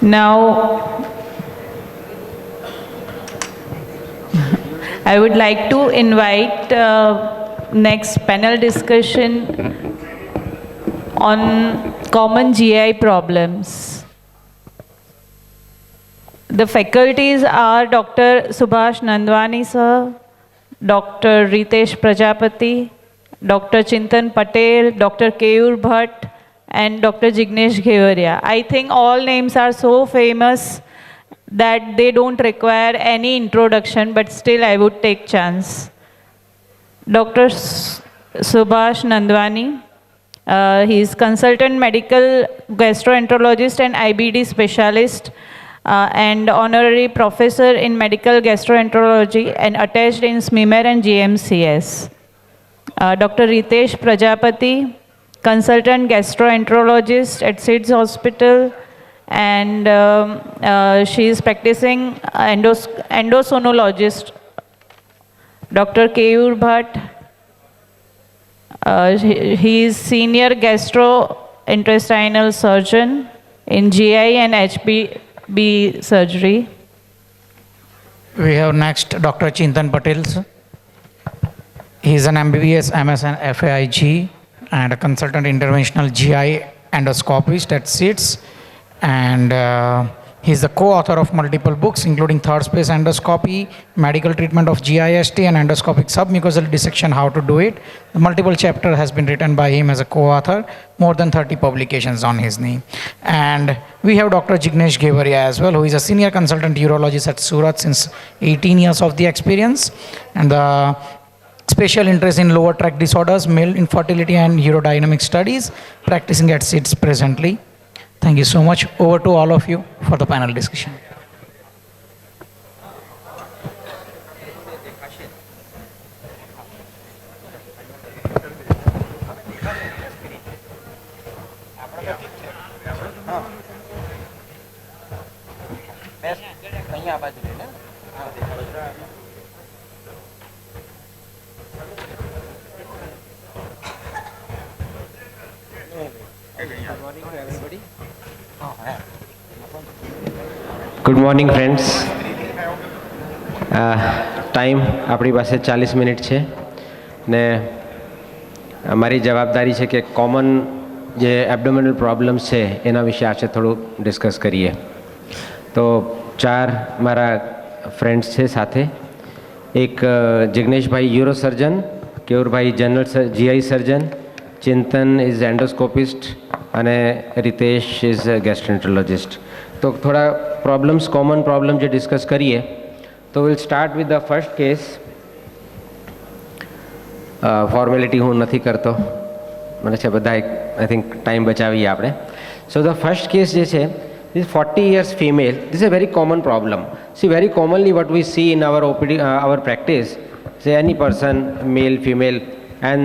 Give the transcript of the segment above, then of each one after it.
Now, I would like to invite next panel discussion on common GI problems. The faculties are Dr. Subhash Nandwani sir, Dr. Ritesh Prajapati, Dr. Chintan Patel, Dr. Keyur Bhatt, and Dr. Jignesh Ghevaria. I think all names are so famous that they don't require any introduction, but still I would take chance. Dr. Subhash Nandwani, he is consultant medical gastroenterologist and IBD specialist and honorary professor in medical gastroenterology and attached in SMIMER and GMCS. Dr. Ritesh Prajapati, consultant gastroenterologist at SIDS Hospital, and she is practicing endosonologist. Dr. Keyur Bhatt, he is senior gastrointestinal surgeon in GI and HPB surgery. We have next Dr. Chintan Patel. He is an MBBS, MS and FAIG and a consultant interventional GI endoscopist at SIDS, and he is the co-author of multiple books including Third Space Endoscopy, Medical Treatment of GIST and Endoscopic Submucosal Dissection, How to Do It. The multiple chapter has been written by him as a co-author, more than 30 publications on his name. And we have Dr. Jignesh Ghevaria as well, who is a senior consultant urologist at Surat since 18 years of the experience, and the special interest in lower tract disorders, male infertility and urodynamic studies, practicing at SIDS presently. Thank you so much. Over to all of you for the panel discussion. Good morning friends. Time આપણી પાસે 40 minute છે ને અમારી જવાબદારી છે કે common જે abdominal problems છે એના વિશે આજે થોડું ડિસ્કસ કરીએ. તો 4 મારા ફ્રેન્ડ્સ છે સાથે. એક Jigneshbhai uro surgeon, Keyurbhai general GI surgeon, Chintan is endoscopist અને રિતેશ ઇઝ ગેસ્ટ્રોએન્ટરોલોજિસ્ટ. તો થોડા પ્રોબ્લેમ્સ, કોમન પ્રોબ્લેમ જે ડિસ્કસ કરીએ. તો will start with the first case. Formality હું નથી કરતો, મને છે બધા આઈ થિંક ટાઈમ બચાવીએ આપણે. સો ધ ફર્સ્ટ કેસ જે છે, this 40 years female, this is a very common problem. See, very commonly what we see in our OPD, our practice, say any person, male, female, and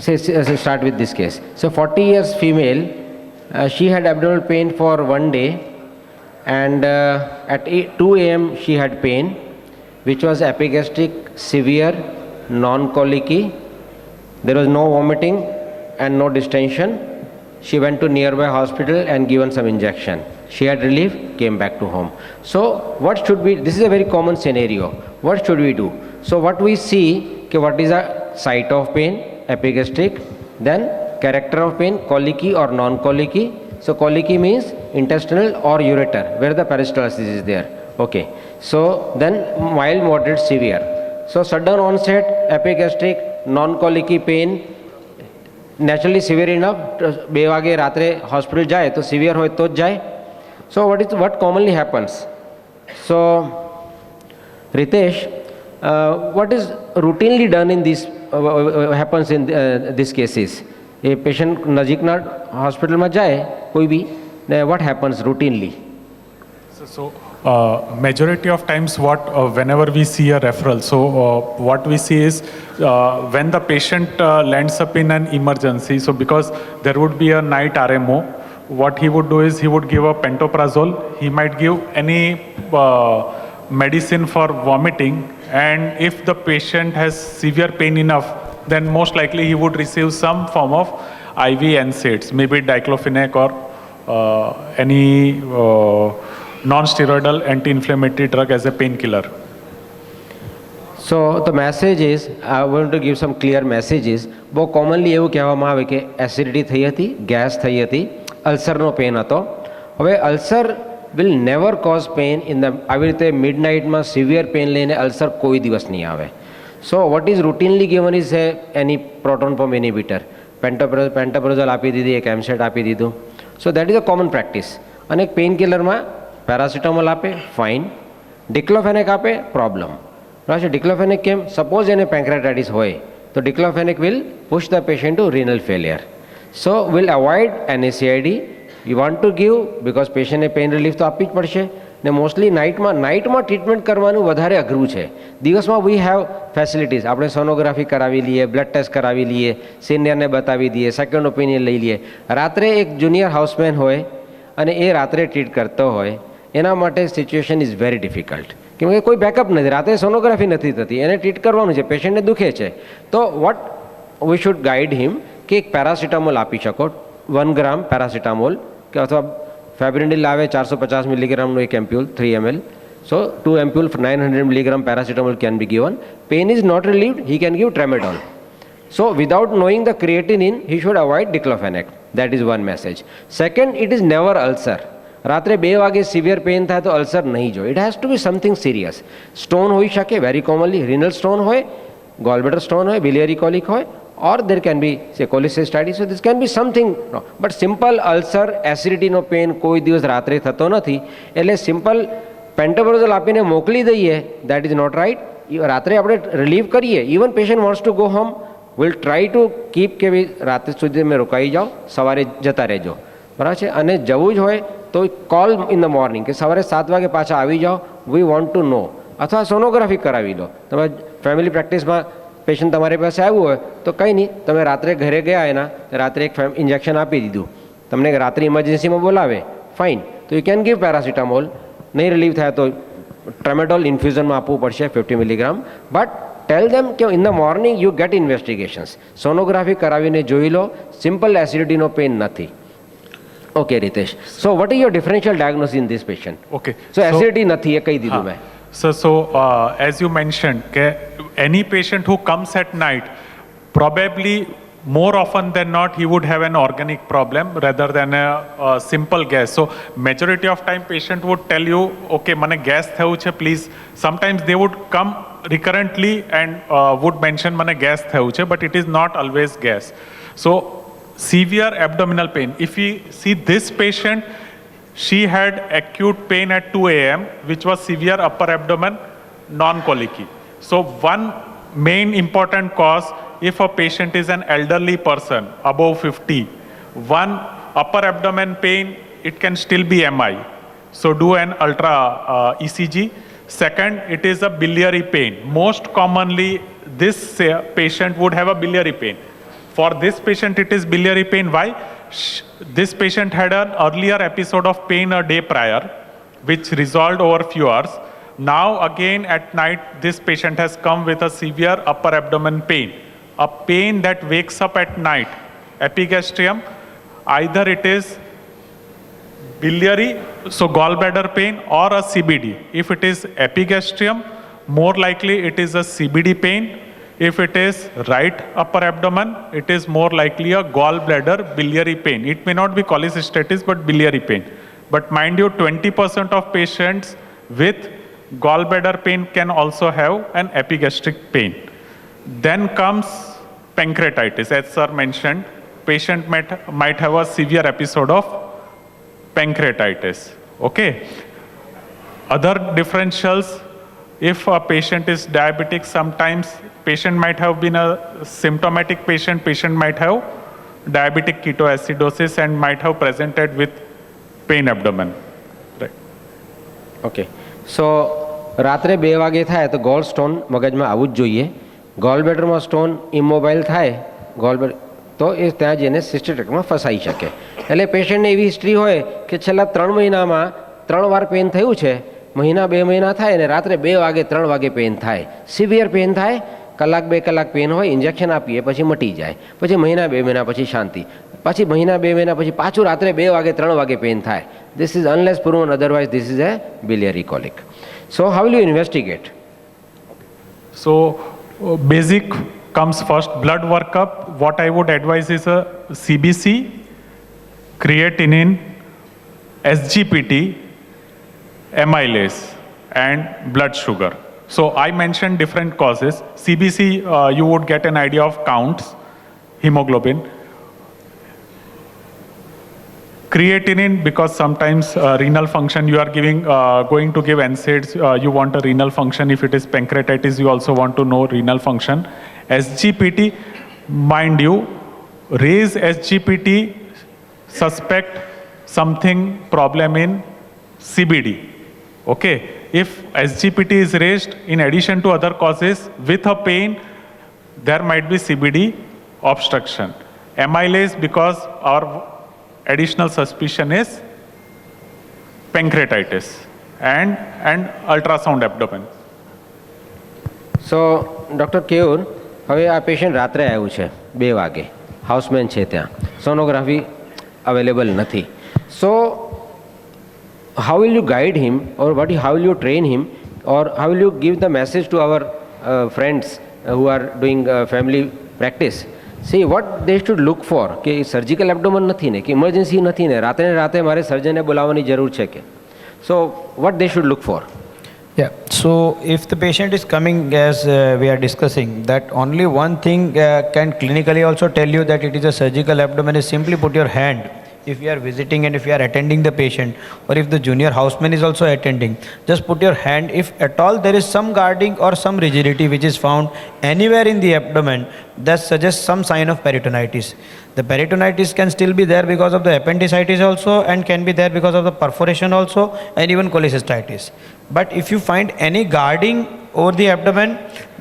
say start with this case. So 40 years female, she had abdominal pain for 1 day, and at 2 a.m. she had pain which was epigastric, severe, non-colicky. There was no vomiting and no distension. She went to nearby hospital and given some injection. She had relief, came back to home. So what should we, this is a very common scenario. What should we do? So what we see, what is a site of pain, epigastric, then character of pain, colicky or non-colicky. So colicky means intestinal or ureter, where the peristalsis is there. Okay. So then mild, moderate, severe. So sudden onset, epigastric, non-colicky pain, naturally severe enough. 2 વાગે રાત્રે hospital જાય તો severe હોય તો જ જાય. So what commonly happens? So Ritesh, what is routinely done in this happens in these cases? A patient નજીકના હોસ્પિટલમાં જાય કોઈ બી, what happens routinely? So majority of times whenever we see a referral, so what we see is when the patient lands up in an emergency, so because there would be a night RMO, what he would do is he would give a pantoprazole. He might give any medicine for vomiting, and if the patient has severe pain enough, then most likely he would receive some form of IV NSAIDs, maybe diclofenac or any non-steroidal anti-inflammatory drug as a painkiller. So the message is I want to give sum clear messages. બહુ commonly એવું કહેવામાં આવે કે acidity થઈ હતી, gas થઈ હતી, અલ્સરનો pain હતો. હવે ulcer will never cause pain in the આવી રીતે મિડનાઇટમાં સિવિયર પેન લઈને અલ્સર કોઈ દિવસ નહીં આવે. So what is routinely given is any proton pump inhibitor, pantoprazole આપી દીધી, એક એમસેટ આપી દીધું. So that is a common practice. અને એક પેઇન કિલરમાં પેરાસિટામોલ આપે, ફાઇન. ડિક્લોફેનેક આપે, પ્રોબ્લેમ. બરાબર છે. ડિક્લોફેનેક કેમ? સપોઝ એને પેન્ક્રેટાઇટિસ હોય તો diclofenac will push the patient to renal failure. So will avoid NSAID. You want to give because પેશન્ટને પેઇન રિલીફ તો આપવી જ પડશે. ને મોસ્ટલી નાઇટમાં ટ્રીટમેન્ટ કરવાનું વધારે અઘરું છે. દિવસમાં વી હેવ ફેસિલિટીઝ. આપણે સોનોગ્રાફી કરાવી લઈએ, બ્લડ ટેસ્ટ કરાવી લઈએ, સિનિયરને બતાવી દઈએ, સેકન્ડ ઓપિનિયન લઈ લઈએ. રાત્રે એક જુનિયર હાઉસમેન હોય અને એ રાત્રે ટ્રીટ કરતો હોય, એના માટે સિચ્યુએશન ઇઝ વેરી ડિફિકલ્ટ. કેમ કે કોઈ બેકઅપ નથી, રાત્રે સોનોગ્રાફી નથી થતી, એને ટ્રીટ કરવાનું છે, પેશન્ટને દુખે છે. તો વોટ વી શુડ ગાઈડ હિમ કે એક પેરાસિટામોલ આપી શકો, 1 ગ્રામ પેરાસિટામોલ કે અથવા ફેબ્રિન્ડિલ આવે 450 મિલીગ્રામનું એક એમ્પ્યુલ 3 ml. સો 2 ampoule 900 milligram paracetamol can be given. Pain is not relieved, he can give tramadol. So without knowing the creatinine, he should avoid diclofenac. That is one message. Second, it is never ulcer. રાત્રે 2 વાગે severe pain થાય તો ulcer નહીં જોઈએ. It has to be something serious. Stone હોઈ શકે, very commonly renal stone હોય, ગોલબ્લેડર stone હોય, બિલિયરી કોલિક હોય, ઓર દેર can be say cholecystitis. So this can be something. But simple ulcer, એસિડિટીનો પેન કોઈ દિવસ રાત્રે થતો નથી. એટલે સિમ્પલ પેન્ટોપ્રોઝોલ આપીને મોકલી દઈએ, દેટ ઇઝ નોટ રાઇટ. રાત્રે આપણે રિલીવ કરીએ. Even patient wants to go home, will try to keep કે ભાઈ રાત્રે સુધી તમે રોકાઈ જાઓ, સવારે જતા રહેજો. બરાબર છે. અને જવું જ હોય તો કોલ ઇન ધ મોર્નિંગ કે સવારે 7 વાગે પાછા આવી જાઓ, વી વોન્ટ ટુ નો. અથવા સોનોગ્રાફી કરાવી લો. તમે ફેમિલી પ્રેક્ટિસમાં પેશન્ટ તમારી પાસે આવ્યું હોય તો કંઈ નહીં, તમે રાત્રે ઘરે ગયા એના, રાત્રે એક ઇન્જેક્શન આપી દીધું, તમને રાત્રે ઇમરજન્સીમાં બોલાવે, ફાઇન, તો યુ કેન ગીવ પેરાસિટામોલ. નહીં રિલીવ થાય તો ટ્રેમેડોલ ઇન્ફ્યુઝનમાં આપવું પડશે 50 મિલીગ્રામ. બટ ટેલ ધેમ કે in the morning you get investigations. Sonography કરાવીને જોઈ લો, સિમ્પલ એસિડિટીનો પેન નથી. Okay Ritesh, so what is your differential diagnosis in this patient? Okay. So acidity નથી એ કહી દીધું મેં. So as you mentioned, any patient who comes at night, probably more often than not, he would have an organic problem rather than a simple gas. So majority of time patient would tell you, okay, mane gas thayun che, please. Sometimes they would come recurrently and would mention mane gas thayun che, but it is not always gas. So severe abdominal pain. If we see this patient, she had acute pain at 2 a.m. which was severe upper abdomen, non-colicky. So one main important cause, if a patient is an elderly person above 50, one, upper abdomen pain, it can still be MI. So do an ultra ECG. Second, it is a biliary pain. Most commonly, this patient would have a biliary pain. For this patient, it is biliary pain. Why? This patient had an earlier episode of pain a day prior, which resolved over few hours. Now again at night, this patient has come with a severe upper abdomen pain, a pain that wakes up at night, epigastrium. Either it is biliary, so gallbladder pain, or a CBD. If it is epigastrium, more likely it is a CBD pain. If it is right upper abdomen, it is more likely a gallbladder biliary pain. It may not be cholecystitis, but biliary pain. But mind you, 20% of patients with gallbladder pain can also have an epigastric pain. Then comes pancreatitis. As sir mentioned, patient might have a severe episode of pancreatitis. Okay. Other differentials, if a patient is diabetic, sometimes patient might have been a symptomatic patient might have diabetic ketoacidosis and might have presented with pain abdomen. Right. Okay. So રાત્રે 2 વાગે થાય તો goal stone મગજમાં આવવું જ જોઈએ. ગોલબ્લેડરમાં stone ઇમોબાઇલ થાય ગોલબ્લેડર તો એ ત્યાં જઈને સિસ્ટેટેકમાં ફસાઈ શકે. એટલે પેશન્ટને એવી હિસ્ટ્રી હોય કે છેલ્લા 3 મહિનામાં 3 વાર પેન થયું છે, મહિના 2 મહિના થાય ને રાત્રે 2 વાગે 3 વાગે પેન થાય, સિવિયર પેન થાય, 1-2 કલાક પેન હોય, ઇન્જેક્શન આપીએ પછી મટી જાય, પછી મહિના 2 મહિના પછી શાંતિ. પછી મહિના 2 મહિના પછી પાછું રાત્રે 2 વાગે 3 વાગે પેઇન થાય. This is unless proven otherwise, this is a biliary colic. So how will you investigate? So basic comes first, blood workup. What I would advise is a CBC, creatinine, SGPT, amylase and blood sugar. So I mentioned different causes. CBC, you would get an idea of counts, hemoglobin. Creatinine, because sometimes renal function, you are going to give NSAIDs, you want a renal function. If it is pancreatitis, you also want to know renal function. SGPT, mind you, raise SGPT, suspect something problem in CBD. Okay, if SGPT is raised in addition to other causes with a pain, there might be CBD obstruction. Amylase, because our additional suspicion is pancreatitis, and ultrasound abdomen. So doctor Keyur, હવે આ patient રાત્રે આવ્યું છે 2 વાગે, હાઉસમેન છે ત્યાં, sonography available નથી. સો how will you guide him, or how will you train him, or how will you give the message to our friends who are doing family practice? See what they should look for, કે surgical એબ્ડોમન નથી ને, કે emergency નથી ને, રાતે ને રાતે મારે સર્જનને બોલાવવાની જરૂર છે કે. So what they should look for? Yeah, so if the patient is coming, as we are discussing, that only one thing can clinically also tell you that it is a surgical abdomen is simply put your hand. If you are visiting and if you are attending the patient, or if the junior houseman is also attending, just put your hand. If at all there is some guarding or some rigidity which is found anywhere in the abdomen, that suggests some sign of peritonitis. The peritonitis can still be there because of the appendicitis also, and can be there because of the perforation also, and even cholecystitis. But if you find any guarding over the abdomen,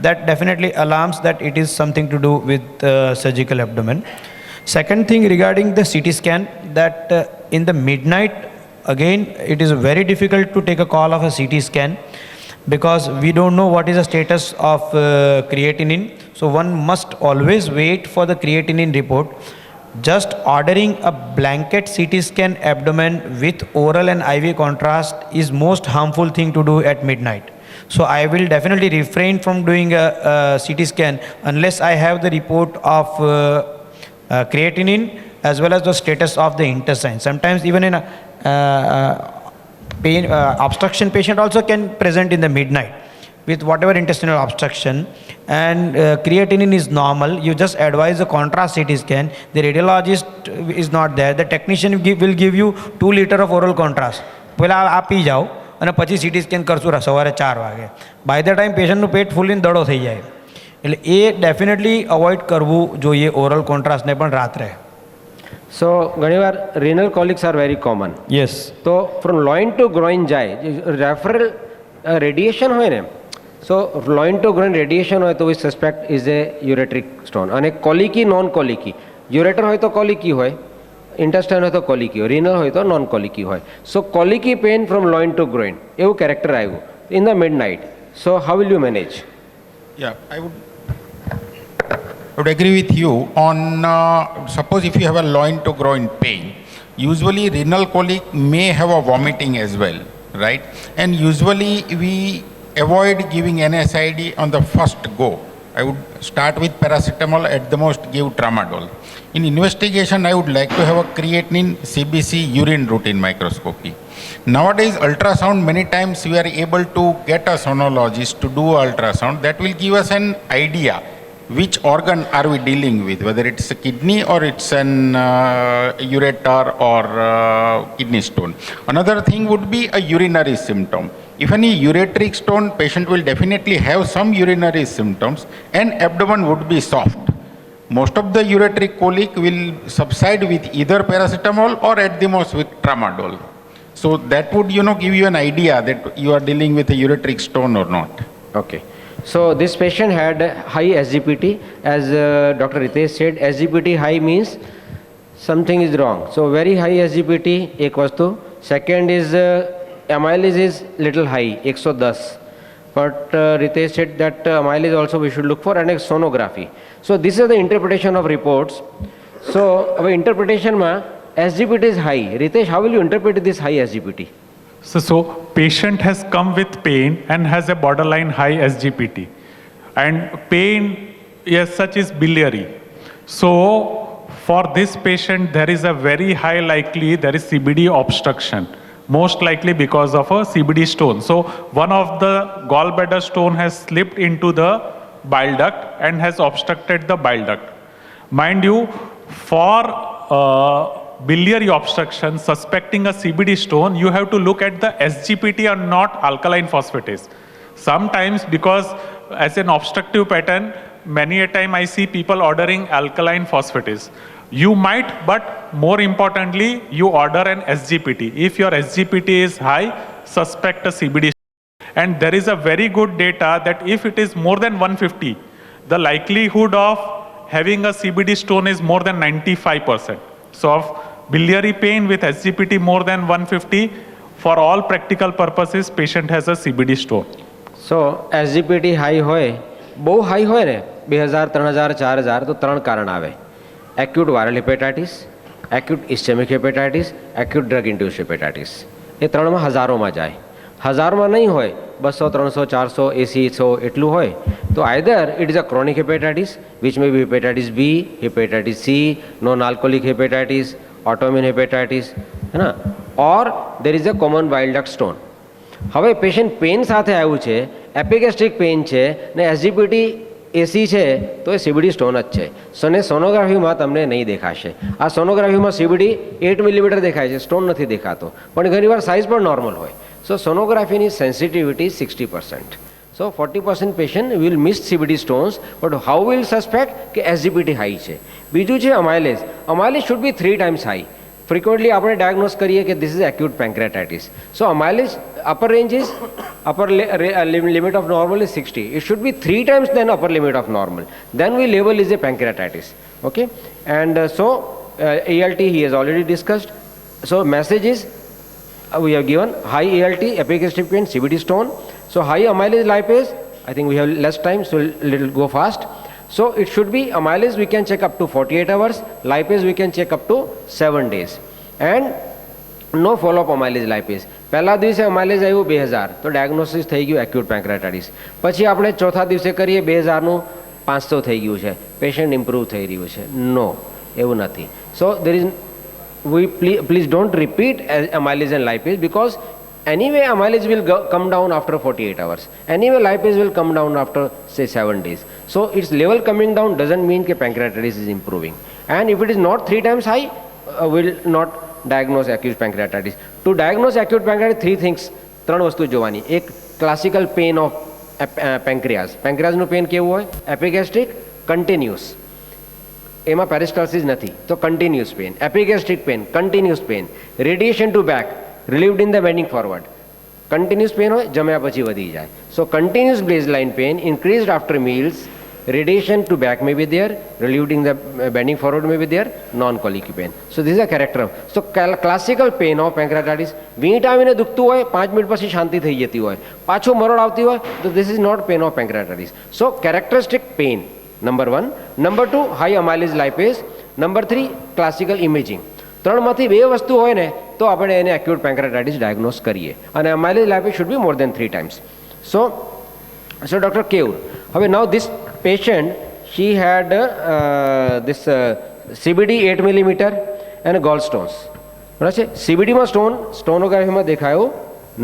that definitely alarms that it is something to do with surgical abdomen. Second thing regarding the CT scan, that in the midnight, again, it is very difficult to take a call of a CT scan, because we don't know what is the status of creatinine. So one must always wait for the creatinine report. Just ordering a blanket CT scan abdomen with oral and IV contrast is most harmful thing to do at midnight. So I will definitely refrain from doing a CT scan unless I have the report of creatinine as well as the status of the intestine. Sometimes even in a pain obstruction patient also can present in the midnight with whatever intestinal obstruction, and creatinine is normal. You just advise a contrast CT scan. The radiologist is not there. The technician will give you 2 liters of oral contrast. પહેલાં આ પી જાઓ અને પછી CT scan કરશું સવારે 4 વાગે. By the time પેશન્ટનું પેટ ફૂલીને દડો થઈ જાય. એટલે એ ડેફિનેટલી અવોઇડ કરવું જોઈએ ઓરલ કોન્ટ્રાસ્ટને પણ રાત્રે. સો ઘણીવાર renal colics are very common. Yes. તો from loin to groin જાય, રેફરલ રેડિયેશન હોય ને, સો લોઇન ટુ ગ્રોઇન રેડિયેશન હોય તો વી સસ્પેક્ટ ઇઝ એ યુરેટ્રિક સ્ટોન. અને કોલિકી નોન કોલિકી, યુરેટર હોય તો કોલિકી હોય, ઇન્ટેસ્ટાઇન હોય તો કોલિકી હોય, રિનલ હોય તો નોન કોલિકી હોય. સો કોલિકી પેઇન ફ્રોમ લોઇન ટુ ગ્રોઇન એવું કેરેક્ટર આવ્યું in the mid night. So how will you manage? Yeah, I would agree with you on, suppose if you have a loin to groin pain, usually renal colic may have a vomiting as well, right? And usually we avoid giving NSAID on the first go. I would start with paracetamol, at the most give tramadol. In investigation, I would like to have a creatinine, CBC, urine routine microscopy. Nowadays, ultrasound, many times we are able to get a sonologist to do ultrasound. That will give us an idea which organ are we dealing with, whether it's a kidney or it's an ureter or kidney stone. Another thing would be a urinary symptom. If any ureteric stone, patient will definitely have some urinary symptoms, and abdomen would be soft. Most of the ureteric colic will subside with either paracetamol or at the most with tramadol. So that would, give you an idea that you are dealing with a ureteric stone or not. Okay. So this patient had high SGPT. As Dr. Ritesh said, SGPT high means something is wrong. So very high SGPT, ek vastu. Second is amylase is little high, 110. But Ritesh said that amylase also we should look for, and a sonography. So this is the interpretation of reports. સો હવે ઇન્ટરપ્રિટેશનમાં SGPT is high. Ritesh, how will you interpret this high SGPT? So patient has come with pain and has a borderline high SGPT. And pain as such is biliary. So for this patient, there is a very high likely there is CBD obstruction, most likely because of a CBD stone. So one of the gallbladder stone has slipped into the bile duct and has obstructed the bile duct. Mind you, for biliary obstruction, suspecting a CBD stone, you have to look at the SGPT and not alkaline phosphatase. Sometimes because as an obstructive pattern, many a time I see people ordering alkaline phosphatase. You might, but more importantly, you order an SGPT. If your SGPT is high, suspect a CBD. And there is a very good data that if it is more than 150, the likelihood of having a CBD stone is more than 95%. So of biliary pain with SGPT more than 150, for all practical purposes, patient has a CBD stone. So SGPT high હોય, બહુ high હોય ને 2000, 3000, 4000, તો ત્રણ કારણ આવે: acute viral hepatitis, acute ischemic hepatitis, acute drug induce hepatitis. એ ત્રણમાં હજારોમાં જાય. હજારમાં નહીં હોય, 200, 300, 400, 80, 100 એટલું હોય, તો either it is a chronic hepatitis which may be hepatitis B, hepatitis C, non alcoholic hepatitis, autoimmune hepatitis, હે ને, or there is a common bile duct stone. હવે પેશન્ટ પેન સાથે આવ્યું છે, એપિગેસ્ટ્રિક પેન છે ને SGPT AC છે, તો એ CBD સ્ટોન જ છે. ને સોનોગ્રાફીમાં તમને નહીં દેખાશે. આ સોનોગ્રાફીમાં CBD 8 મિલીમીટર દેખાય છે, સ્ટોન નથી દેખાતો, પણ ઘણીવાર સાઇઝ પણ નોર્મલ હોય. સો સોનોગ્રાફીની sensitivity 60%. So 40% patient will miss CBD stones, but how will suspect કે SGPT હાઈ છે. બીજું છે amylase. Amylase should be 3 times high. Frequently આપણે ડાયગ્નોઝ કરીએ કે this is acute pancreatitis. So amylase upper range is limit of normal is 60. It should be 3 times than upper limit of normal. Then we label is a pancreatitis. Okay, and ALT he has already discussed. So message is we have given high ALT, epigastric pain, CBD stone. So high amylase lipase. I think we have less time, so little go fast. So it should be amylase we can check up to 48 hours. Lipase we can check up to 7 days. And no follow up amylase lipase. પહેલા દિવસે અમાઇલેજ આવ્યું 2000, તો diagnosis થઈ ગયું acute પેન્ક્રેટાઇટિસ. પછી આપણે ચોથા દિવસે કરીએ 2000નું 500 થઈ ગયું છે, પેશન્ટ ઇમ્પ્રૂવ થઈ રહ્યું છે. નો, એવું નથી. So there is please don't repeat amylase and lipase, because anyway amylase will come down after 48 hours. Anyway lipase will come down after say 7 days. So its level coming down doesn't mean that pancreatitis is improving. And if it is not 3 times high, will not diagnose acute pancreatitis. To diagnose acute pancreatitis, 3 things, 3 વસ્તુ જોવાની. એક classical pain of pancreas. પેન્ક્રિયાસનું pain કેવું હોય? Epigastric continuous, એમાં peristalsis નથી, તો continuous pain. Epigastric pain, continuous pain. Radiation to back, relieved in the bending forward. Continuous pain હોય, જમ્યા પછી વધી જાય. So continuous baseline pain increased after meals. Radiation to back may be there, relieved in the bending forward may be there, non-colic pain. So this is a character. So classical pain of pancreatitis, વીંટ આવીને દુખતું હોય, 5 minute પછી શાંતિ થઈ જતી હોય, પાછું મરોડ આવતી હોય, તો this is not pain of pancreatitis. So characteristic pain, number 1. Number 2, high amylase lipase. Number 3, classical imaging. 3માંથી 2 વસ્તુ હોય ને તો આપણે એને acute pancreatitis diagnose કરીએ. અને amylase lipase should be more than 3 times. So Dr. Keur, હવે now this patient, she had this CBD 8 millimeter and gallstones. બરાબર છે. CBDમાં સ્ટોન સ્ટોનોગ્રાફીમાં દેખાયો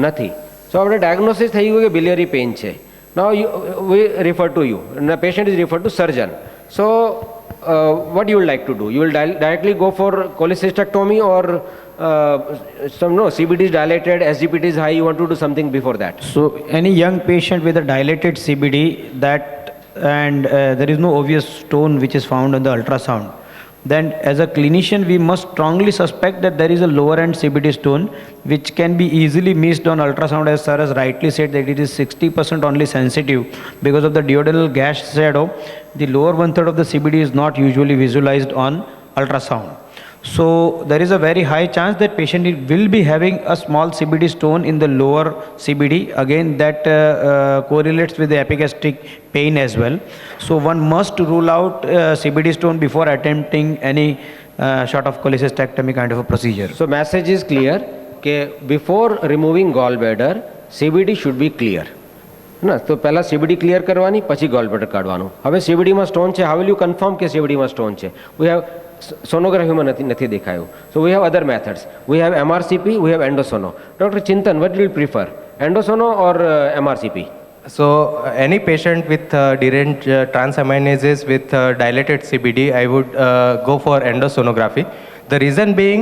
નથી. સો આપણે ડાયગ્નોસિસ થઈ ગયું કે બિલિયરી પેઇન છે. Now we refer to you, patient is refer to surgeon. So what you would like to do? You will directly go for cholecystectomy or CBD is dilated, SGPT is high, you want to do something before that? So any young patient with a dilated CBD that and there is no obvious stone which is found on the ultrasound, then as a clinician we must strongly suspect that there is a lower end CBD stone which can be easily missed on ultrasound, as sir has rightly said that it is 60% only sensitive because of the duodenal gash shadow. The lower 1/3 of the CBD is not usually visualized on ultrasound. So there is a very high chance that patient will be having a small CBD stone in the lower CBD. Again, that correlates with the epigastric pain as well. So one must rule out CBD stone before attempting any sort of cholecystectomy kind of a procedure. So message is clear કે before removing gallbladder, CBD should be clear. ના તો પહેલાં CBD clear કરવાની પછી gallbladder કાઢવાનું. હવે CBDમાં stone છે, હાઉ વિલ યુ કન્ફર્મ કે CBDમાં સ્ટોન છે? વી હેવ સોનોગ્રાફીમાં નથી દેખાયું. So we have other methods. We have MRCP, we have endosono. Doctor Chintan, what will prefer, endosono or MRCP? So any patient with deranged transaminases with dilated CBD, I would go for endosonography. The reason being,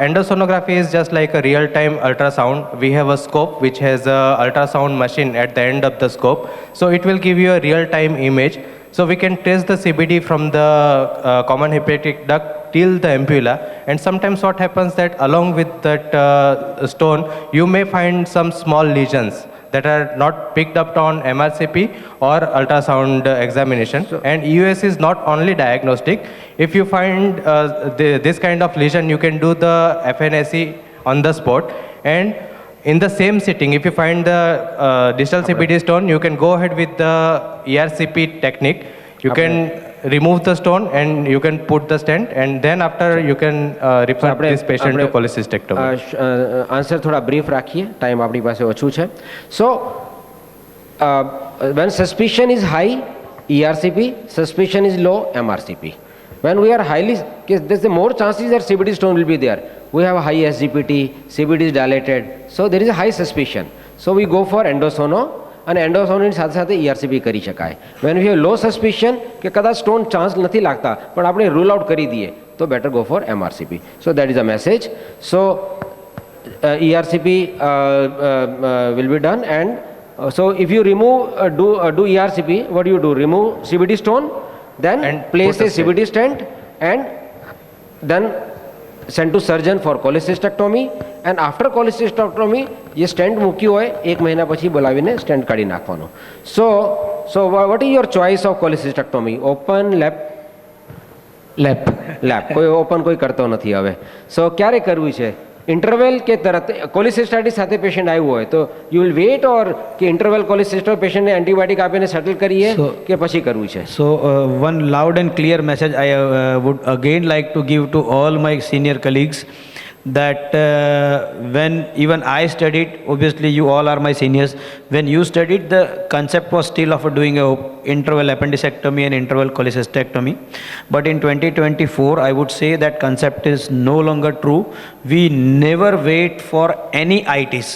endosonography is just like a real-time ultrasound. We have a scope which has a ultrasound machine at the end of the scope. So it will give you a real-time image. So we can trace the CBD from the common hepatic duct till the ampulla. And sometimes what happens that along with that stone, you may find some small lesions that are not picked up on MRCP or ultrasound examination. And EUS is not only diagnostic. If you find this kind of lesion, you can do the FNAC on the spot. And in the same sitting, if you find the distal CBD stone, you can go ahead with the ERCP technique. You can remove the stone and you can put the stent, and then after you can refer this patient to cholecystectomy. Answer થોડા brief રાખીએ, time આપણી પાસે ઓછું છે. સો when suspicion is high, ERCP, suspicion is low, MRCP. When we are highly, there's the more chances that CBD stone will be there. We have a high SGPT, CBD is dilated, so there is a high suspicion. So we go for endosono, અને એન્ડોસોનની સાથે સાથે ERCP કરી શકાય. When we have લો સસ્પિશન કે કદાચ stone chance નથી લાગતા પણ આપણે રૂલ આઉટ કરી દઈએ તો better go for MRCP. So that is a message. So ERCP will be done, and so if you remove do ERCP, what do you do? Remove CBD stone, then And place put a a CBD stent, and then send to surgeon for cholecystectomy. And after cholecystectomy, ये stent મૂક્યું હોય 1 મહિના પછી બોલાવીને stent કાઢી નાખવાનું. So what is your choice of cholecystectomy? Open, lap? કોઈ open કોઈ કરતો નથી હવે. સો ક્યારે કરવું છે? ઇન્ટરવેલ કે તરત કોલિસિસ્ટાઇટિસ સાથે પેશન્ટ આવ્યું હોય તો યુ વિલ વેઇટ, ઓર કે ઇન્ટરવેલ કોલિસિસ્ટો પેશન્ટને એન્ટીબાયોટિક આપીને સેટલ કરીએ કે પછી કરવું છે? So one loud and clear message I would again like to give to all my senior colleagues, that when even I studied, obviously you all are my seniors, when you studied, the concept was still of doing a interval appendicectomy and interval cholecystectomy. But in 2024, I would say that concept is no longer true. We never wait for any itis.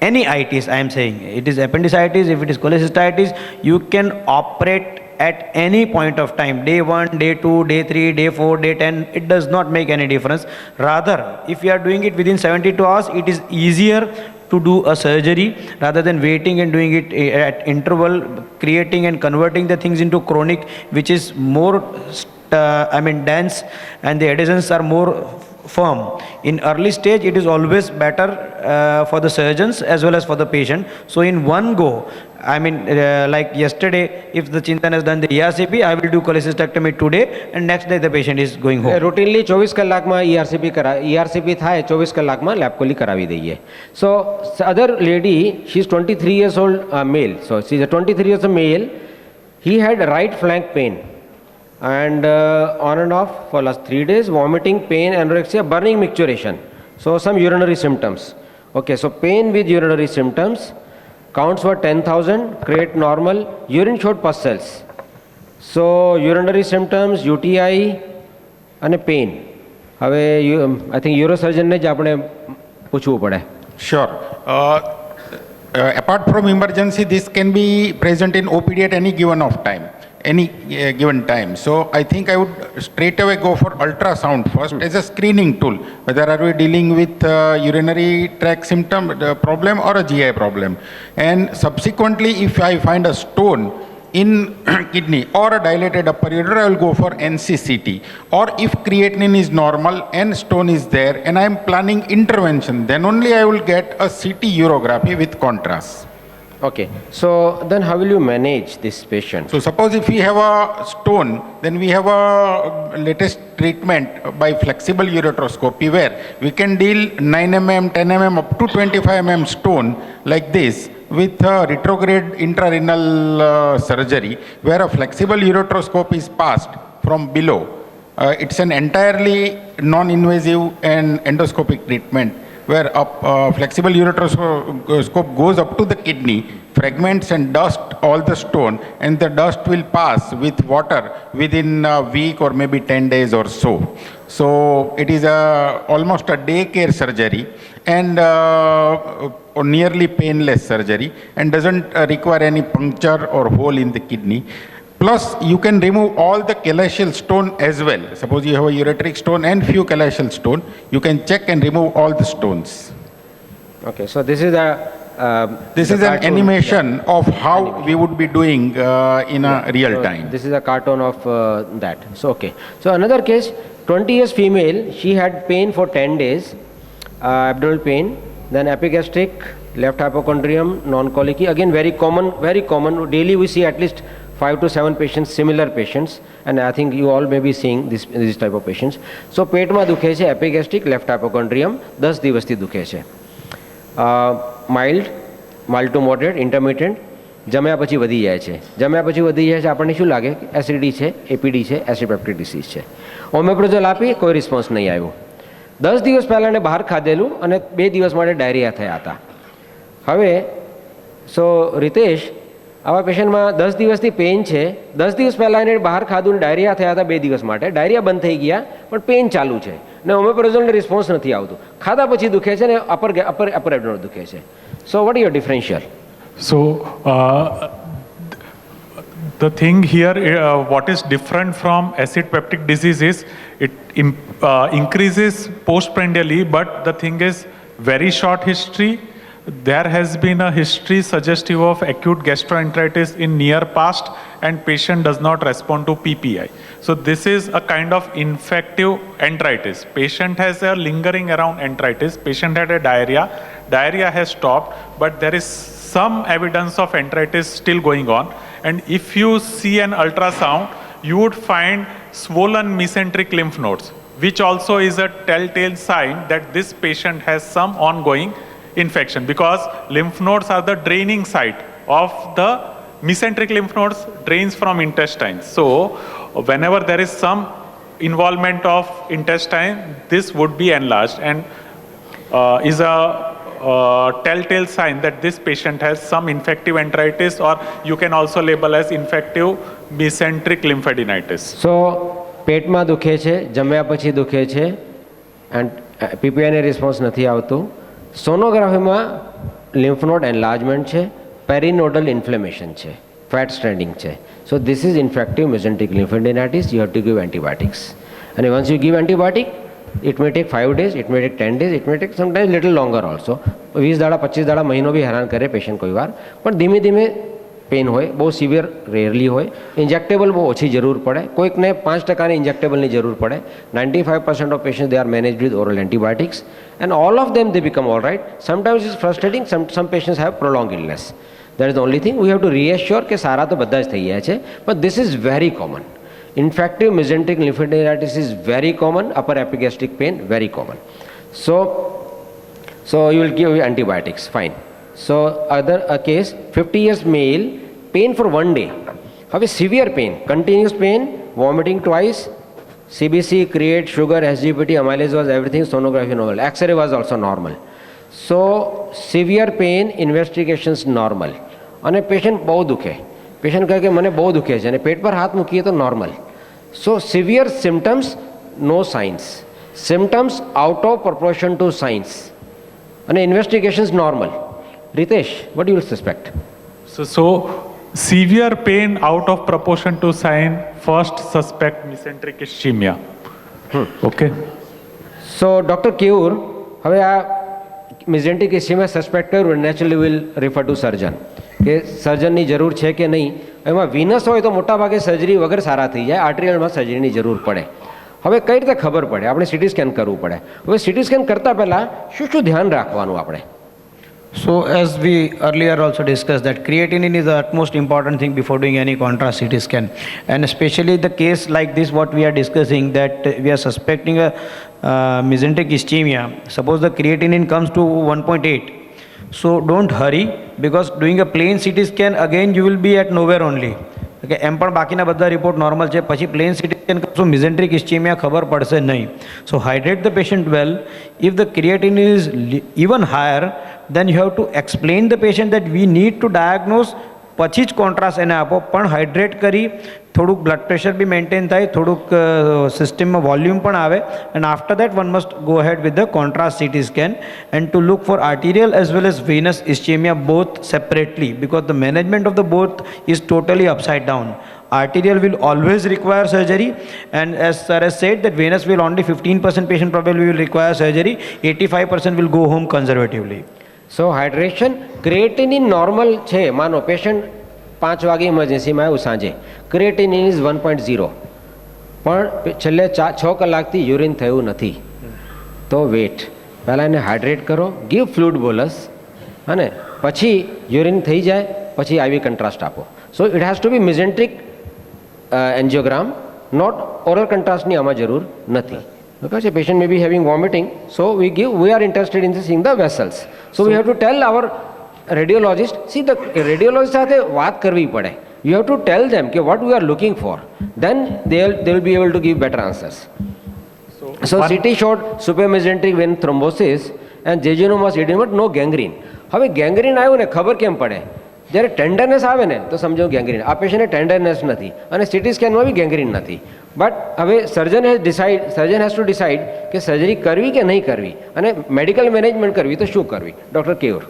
Any itis, I am saying. It is appendicitis, if it is cholecystitis, you can operate at any point of time, day 1, day 2, day 3, day 4, day 10, it does not make any difference. Rather, if you are doing it within 72 hours, it is easier to do a surgery rather than waiting and doing it at interval, creating and converting the things into chronic, which is more, dense, and the adhesions are more firm. In early stage, it is always better for the surgeons as well as for the patient. So in one go, like yesterday, if the Chintan has done the ERCP, I will do cholecystectomy today, and next day the patient is going home. Routinely 24 કલાકમાં ERCP થાય, 24 કલાકમાં lap chole કરાવી દઈએ. So other lady, she is 23 years old, male. So she is a 23 years old male. He had right flank pain, and on and off for last 3 days, vomiting, pain, anorexia, burning, micturition. So some urinary symptoms. Okay, so pain with urinary symptoms, counts were 10,000, create normal, urine showed pus cells. So urinary symptoms, UTI and pain. હવે I think neurosurgeon ને જ આપણે પૂછવું પડે. Sure. Apart from emergency, this can be present in OPD at any given time. So I think I would straight away go for ultrasound first as a screening tool. Whether are we dealing with urinary tract symptom problem or a GI problem. And subsequently, if I find a stone in kidney or a dilated upper ureter, I will go for NCCT. Or if creatinine is normal and stone is there and I am planning intervention, then only I will get a CT urography with contrast. Okay, so then how will you manage this patient? So suppose if we have a stone, then we have a latest treatment by flexible ureteroscopy where we can deal 9 mm, 10 mm up to 25 mm stone like this with retrograde intrarenal surgery where a flexible ureteroscope is passed from below. It's an entirely non-invasive and endoscopic treatment where a flexible ureteroscope goes up to the kidney, fragments and dust all the stone, and the dust will pass with water within a week or maybe 10 days or so. So it is almost a daycare surgery and or nearly painless surgery and doesn't require any puncture or hole in the kidney. Plus, you can remove all the calaceal stone as well. Suppose you have a ureteric stone and few calaceal stone, you can check and remove all the stones. Okay, so this is This is an animation of how we would be doing in a real time. This is a cartoon of that. So okay. So another case, 20 years female, she had pain for 10 days, abdominal pain, then epigastric, left hypochondrium, non-colicky. Again, very common. Daily we see at least 5 to 7 patients, similar patients, and I think you all may be seeing this type of patients. So પેટમાં દુખે છે, epigastric, left hypochondrium, 10 દિવસથી દુખે છે. Mild two moderate, intermittent, જમ્યા પછી વધી જાય છે. આપણને શું લાગે? એસિડિટી છે, એપીડી છે, એસિડ પેપ્ટિક ડિસીઝ છે. ઓમેપ્રોઝોલ આપી, કોઈ રિસ્પોન્સ નહીં આવ્યો. 10 દિવસ પહેલાં એને બહાર ખાધેલું અને 2 દિવસ માટે ડાયરિયા થયા હતા. હવે સો રીતેશ, આવા પેશન્ટમાં 10 દિવસથી પેઇન છે, 10 દિવસ પહેલાં એને બહાર ખાધું ને ડાયરિયા થયા હતા 2 દિવસ માટે, ડાયરિયા બંધ થઈ ગયા પણ પેઇન ચાલુ છે ને ઓમેપ્રોઝોલને રિસ્પોન્સ નથી આવતું, ખાધા પછી દુખે છે ને અપર એબ્ડોમિનલ દુખે છે. સો what is your differential? So, the thing here, what is different from acid peptic disease is it increases postprandially, but the thing is very short history. There has been a history suggestive of acute gastroenteritis in near past and patient does not respond to PPI. So this is a kind of infective enteritis. Patient has a lingering around enteritis. Patient had a diarrhea. Diarrhea has stopped, but there is some evidence of enteritis still going on. And if you see an ultrasound, you would find swollen mesenteric lymph nodes, which also is a telltale sign that this patient has some ongoing infection, because lymph nodes are the draining site of the mesenteric lymph nodes, drains from intestine. So whenever there is some involvement of intestine, this would be enlarged and is a telltale sign that this patient has some infective enteritis, or you can also label as infective mesenteric lymphadenitis. So પેટમાં દુખે છે, જમ્યા પછી દુખે છે and પીપીઆઈને response નથી આવતું. સોનોગ્રાફીમાં lymph node enlargement છે, પેરીનોડલ ઇન્ફ્લેમેશન છે, ફેટ સ્ટ્રેન્ડિંગ છે. So this is infective mesenteric lymphadenitis. You have to give antibiotics, and once you give antibiotic, it may take 5 days, it may take 10 days, it may take sometimes little longer also. 20 દાડા 25 દાડા મહિનો બી હેરાન કરે patient કોઈ વાર, પણ ધીમે ધીમે પેન હોય, બહુ સિવિયર રેરલી હોય. ઇન્જેક્ટેબલ બહુ ઓછી જરૂર પડે, કોઈકને 5% ઇન્જેક્ટેબલની જરૂર પડે. 95% of patients, they are managed with oral antibiotics, and all of them they become all right. Sometimes it's frustrating, some patients have prolonged illness. That is the only thing we have to reassure કે સારા તો બધા જ થઈ ગયા છે, but this is very common. Infective mesenteric lymphadenitis is very common. Upper epigastric pain, very common. So you will give antibiotics, fine. So a case, 50 years male, pain for 1 day. Have a severe pain, continuous pain, vomiting twice, CBC, create, sugar, SGPT, amylase was everything, sonography normal, X-ray was also normal. So severe pain, investigations normal. અને patient બહુ દુખે, patient કહે કે મને બહુ દુખે છે અને પેટ પર હાથ મૂકીએ તો normal. So severe symptoms, no signs, symptoms out of proportion to signs, અને investigations normal. Ritesh, what you will suspect? So severe pain out of proportion to sign, first suspect mesenteric ischemia. Okay. So doctor Keyur, હવે આ mesenteric ischemia suspect કર્યું, naturally will refer to સર્જન કે સર્જનની જરૂર છે કે નહીં. એમાં વિનસ હોય તો મોટાભાગે સર્જરી વગર સારા થઈ જાય, આર્ટિરિયલમાં સર્જરીની જરૂર પડે. હવે કઈ રીતે ખબર પડે? આપણે સીટી સ્કેન કરવું પડે. હવે સીટી સ્કેન કરતાં પહેલાં શું ध्यान રાખવાનું આપણે? So as we earlier also discussed that creatinine is the utmost important thing before doing any contrast CT scan, and especially the case like this what we are discussing, that we are suspecting a mesenteric ischemia. Suppose the creatinine comes to 1.8, so don't hurry, because doing a plain CT scan again you will be at nowhere only. Okay, એમ પણ બાકીના બધા report normal છે, પછી plane city scan કરશો મિઝેન્ટ્રિક ઇસ્ચેમિયા ખબર પડશે નહીં. So hydrate the patient well. If the creatine is even higher, then you have to explain the patient that we need to diagnose, પછી જ કોન્ટ્રાસ્ટ એને આપો, પણ હાઇડ્રેટ કરી થોડુંક બ્લડ પ્રેશર બી મેન્ટેન થાય, થોડુંક સિસ્ટમમાં વોલ્યુમ પણ આવે, and after that one must go ahead with the contrast CT scan and to look for arterial as well as venous ischemia both separately, because the management of the both is totally upside down. Arterial will always require surgery, and as sir has said that venous will only 15% patient probably will require surgery, 85% will go home conservatively. So hydration creatinine normal છે, માનો patient 5 વાગે ઇમરજન્સીમાં આવ્યું સાંજે, creatinine is 1.0, પણ છેલ્લે 6 કલાકથી urine થયું નથી, તો વેટ, પહેલાં એને હાઇડ્રેટ કરો, ગીવ ફ્લુઇડ બોલસ, અને પછી યુરિન થઈ જાય પછી આવી કન્ટ્રાસ્ટ આપો. So it has to be mesenteric angiogram, not oral કન્ટ્રાસ્ટની આમાં જરૂર નથી. Because a patient may be having vomiting, so we are interested in seeing the vessels. So we have to tell our radiologist, see the radiologist સાથે વાત કરવી પડે. You have to tell them કે what we are looking for. Then they will be able to give better answers. So CT showed supramesenteric vein thrombosis and jejunous edema, no gangrene. હવે gangrene આવ્યું ને ખબર કેમ પડે? જ્યારે ટેન્ડરનેસ આવે ને તો સમજો ગેંગ્રીન. આ પેશન્ટને ટેન્ડરનેસ નથી અને સિટી સ્કેનમાં બી ગેંગ્રીન નથી, બટ હવે સર્જન હેઝ ટુ ડિસાઇડ કે સર્જરી કરવી કે નહીં કરવી અને મેડિકલ મેનેજમેન્ટ કરવી તો શું કરવી. Doctor Keyur.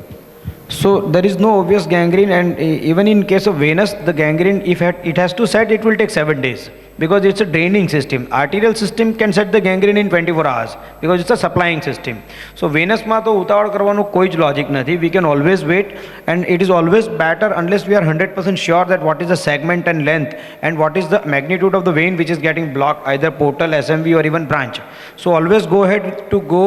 So there is no obvious gangrene, and even in case of venous, the gangrene, if it has to set, it will take 7 days, because it's a draining system. Arterial system can set the gangrene in 24 hours because it's a supplying system. So venous માં તો ઉતાવળ કરવાનું કોઈ જ logic નથી. We can always wait, and it is always better unless we are 100% sure that what is the segment and length and what is the magnitude of the vein which is getting blocked, either portal, SMV or even branch. So always go ahead to go,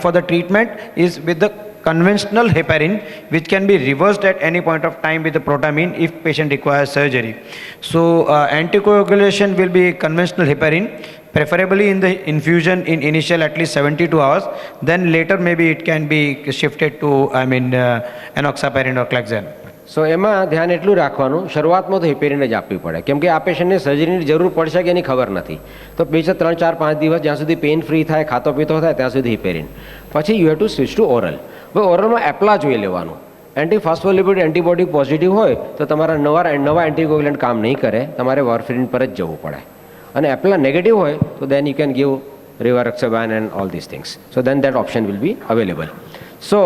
for the treatment is with the conventional heparin, which can be reversed at any point of time with the protamine if patient requires surgery. So anticoagulation will be conventional heparin, preferably in the infusion in initial at least 72 hours, then later maybe it can be shifted to enoxaparin or Clexane. સો એમાં ધ્યાન એટલું રાખવાનું, શરૂઆતમાં તો હિપેરિન જ આપવી પડે, કેમ કે આ પેશન્ટને સર્જરીની જરૂર પડશે કે એની ખબર નથી. તો બીજા 3, 4, 5 દિવસ જ્યાં સુધી પેઇન ફ્રી થાય, ખાતો પીતો થાય ત્યાં સુધી હિપેરિન. પછી you have to switch to oral. હવે ઓરલમાં એપ્લા જોઈ લેવાનું. એન્ટીફોસ્ફોલિપિડ એન્ટીબોડી પોઝિટિવ હોય તો તમારા નવા એન્ટીકોગ્યુલન્ટ કામ નહીં કરે, તમારે વોરફેરિન પર જ જવું પડે. અને એપ્લા નેગેટિવ હોય તો then you can give rivaroxaban and all these things. So then that option will be available. So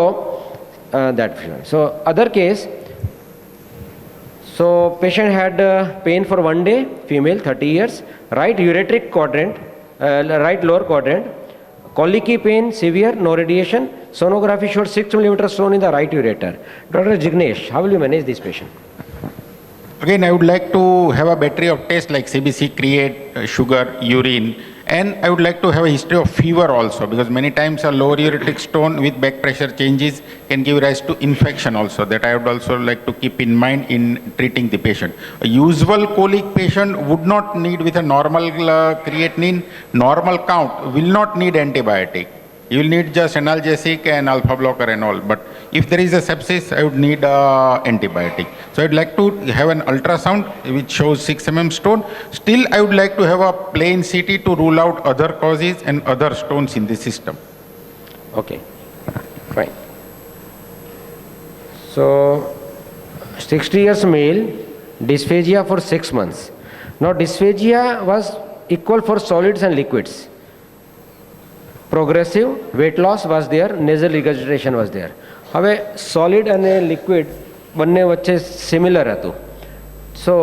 so other case. So patient had pain for 1 day, female, 30 years, right ureteric quadrant, right lower quadrant, colicky pain, severe, no radiation. Sonography showed 6 mm stone in the right ureter. Dr. Jignesh, how will you manage this patient? Again, I would like to have a battery of tests like CBC, create, sugar, urine, and I would like to have a history of fever also, because many times a lower ureteric stone with back pressure changes can give rise to infection also. That I would also like to keep in mind in treating the patient. A usual colic patient would not need, with a normal creatinine, normal count, will not need antibiotic. You will need just analgesic and alpha blocker and all. But if there is a sepsis, I would need antibiotic. So I'd like to have an ultrasound which shows 6 mm stone. Still, I would like to have a plain CT to rule out other causes and other stones in the system. Okay, fine. So 60 years male, dysphagia for 6 months. Now dysphagia was equal for solids and liquids. Progressive weight loss was there, nasal regurgitation was there. હવે solid અને liquid બંને વચ્ચે similar હતું. સો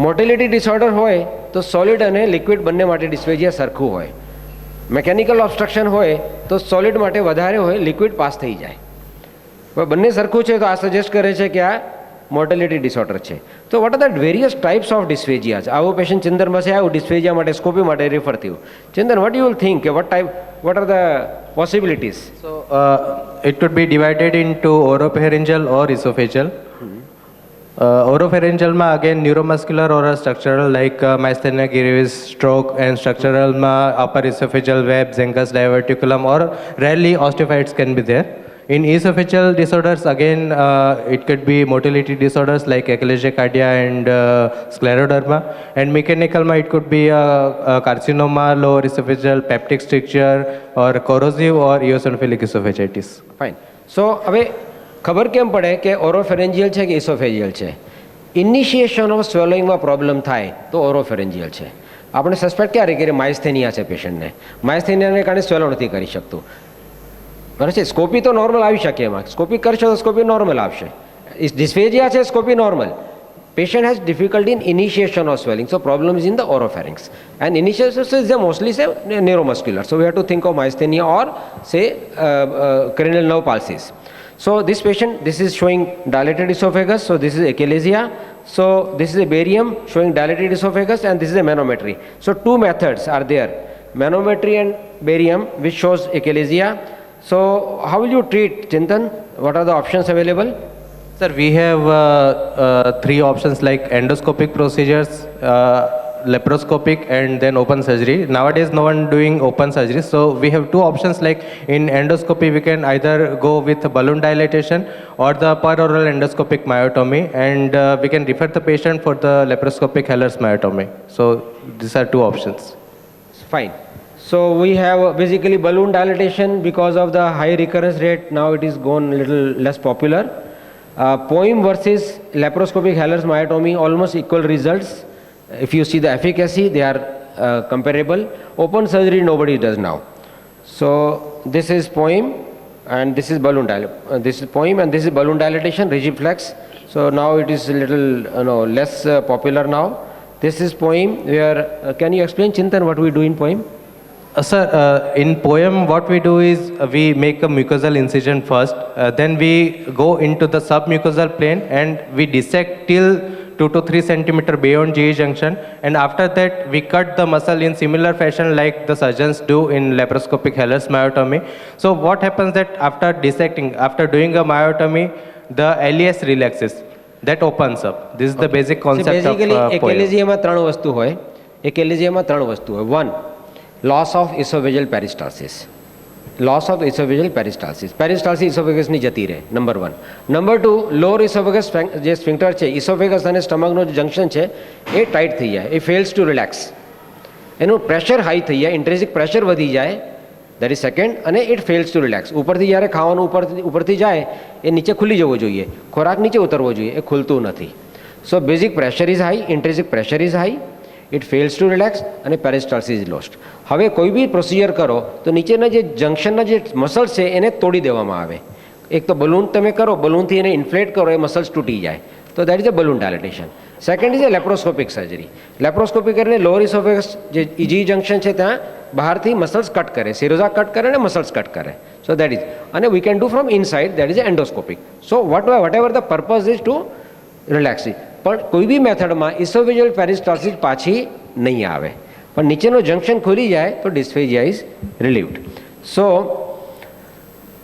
motility disorder હોય તો solid અને liquid બંને માટે ડિસ્ફેજિયા સરખું હોય. મેકેનિકલ ઓબ્સ્ટ્રક્શન હોય તો સોલિડ માટે વધારે હોય, લિક્વિડ પાસ થઈ જાય. હવે બંને સરખું છે તો આ સજેસ્ટ કરે છે કે આ મોર્ટેલિટી ડિસઓર્ડર છે. તો what are the various types of dysphagias? આવો પેશન્ટ ચિંતન પાસે આવ્યું ડિસ્ફેજિયા માટે, સ્કોપી માટે રેફર થયું. ચિંતન, વોટ યુ વિલ થિંક કે vote are the possibilities? So it could be divided into oropharyngeal or esophageal. Oropharyngeal ma again neuromuscular or structural like myasthenia gravis, stroke, and structural ma upper esophageal web, Zengus diverticulum, or rarely osteophytes can be there. In esophageal disorders again it could be motility disorders like achalasia cardia and scleroderma, and mechanical ma it could be carcinoma, lower esophageal, peptic stricture, or corrosive or eosinophilic esophagitis. Fine. So હવે ખબર કેમ પડે કે ઓરોફેરેન્જિયલ છે કે ઇસોફેજિયલ છે? Initiation of સ્વેલોઈંગમાં problem થાય તો ઓરોફેરેન્જિયલ છે. આપણે સસ્પેક્ટ ક્યારે કરીએ? માયસ્થેનિયા છે પેશન્ટને, માયસ્થેનિયાને કારણે સ્વેલો નથી કરી શકતું. બરાબર છે. સ્કોપી તો નોર્મલ આવી શકે એમાં, સ્કોપી કરશો તો સ્કોપી નોર્મલ આવશે. ડિસ્ફેજિયા છે, સ્કોપી normal. Patient has difficulty in initiation of swelling, so problem is in the oropharynx. And initiation is mostly say neuromuscular, so we have to think of myasthenia or say cranial nerve palsies. So this patient, this is showing dilated esophagus, so this is achalasia. So this is a barium showing dilated esophagus, and this is a manometry. So two methods are there, manometry and barium, which shows achalasia. So how will you treat, Chintan? What are the options available? Sir, we have three options like endoscopic procedures, laparoscopic, and then open surgery. Nowadays, no one doing open surgery, so we have two options. Like in endoscopy, we can either go with balloon dilatation or the peroral endoscopic myotomy, and we can refer the patient for the laparoscopic Heller's myotomy. So these are two options. Fine. So we have basically balloon dilatation because of the high recurrence rate. Now it is gone little less popular. Poem versus laparoscopic Heller's myotomy, almost equal results. If you see the efficacy, they are comparable. Open surgery nobody does now. So this is Poem and this is balloon this is Poem and this is balloon dilatation, Rigiflex. So now it is a little less popular now. This is Poem where can you explain, Chintan, what we do in Poem? Sir, in Poem, what we do is we make a mucosal incision first, then we go into the submucosal plane and we dissect till 2 to 3 centimeter beyond GE junction, and after that we cut the muscle in similar fashion like the surgeons do in laparoscopic Heller's myotomy. So what happens that after dissecting, after doing a myotomy, the LES relaxes, that opens up. This is the basic concept of basically Poem. એકેલેઝિયામાં ત્રણ વસ્તુ હોય. એકેલેઝિયામાં ત્રણ વસ્તુ હોય. One, loss of esophageal peristalsis. Loss of esophageal peristalsis. Peristalsis esophagus ની જતી રહે, number 1. Number 2, lower esophagus જે સ્ફિંક્ટર છે, esophagus અને સ્ટમકનો જે જંક્શન છે એ ટાઈટ થઈ જાય, એ ફેલ્સ ટુ રિલેક્સ. એનું પ્રેશર હાઈ થઈ જાય, ઇન્ટ્રિન્સિક પ્રેશર વધી જાય, દેટ ઇઝ સેકન્ડ, અને ઇટ ફેલ્સ ટુ રિલેક્સ. ઉપરથી જ્યારે ખાવાનું ઉપરથી જાય એ નીચે ખુલી જવું જોઈએ, ખોરાક નીચે ઉતરવો જોઈએ, એ ખુલતું નથી. So basic pressure is high, intrinsic pressure is high, it fails to relax અને પેરિસ્ટાલ્સિસ ઇઝ લોસ્ટ. હવે કોઈ બી પ્રોસિજર કરો તો નીચેના જે જંક્શનના જે મસલ્સ છે એને તોડી દેવામાં આવે. એક તો બલૂન તમે કરો, બલૂનથી એને ઇન્ફ્લેટ કરો, એ મસલ્સ તૂટી જાય, તો that is a balloon dilatation. Second is a laparoscopic surgery. Laparoscopic કરીને લોઅર ઇસોફેગસ જે ઇજી જંક્શન છે ત્યાં બહારથી મસલ્સ કટ કરે, સિરોઝા કટ કરે અને મસલ્સ કટ કરે. સો દેટ ઇઝ, અને we can do from inside, that is endoscopic. So whatever the purpose is to relax. પણ કોઈ બી મેથડમાં ઇસોફેજિયલ પેરિસ્ટાલ્સિસ પાછી નહીં આવે, પણ નીચેનો જંક્શન ખુલી જાય તો dysphagia is relieved. So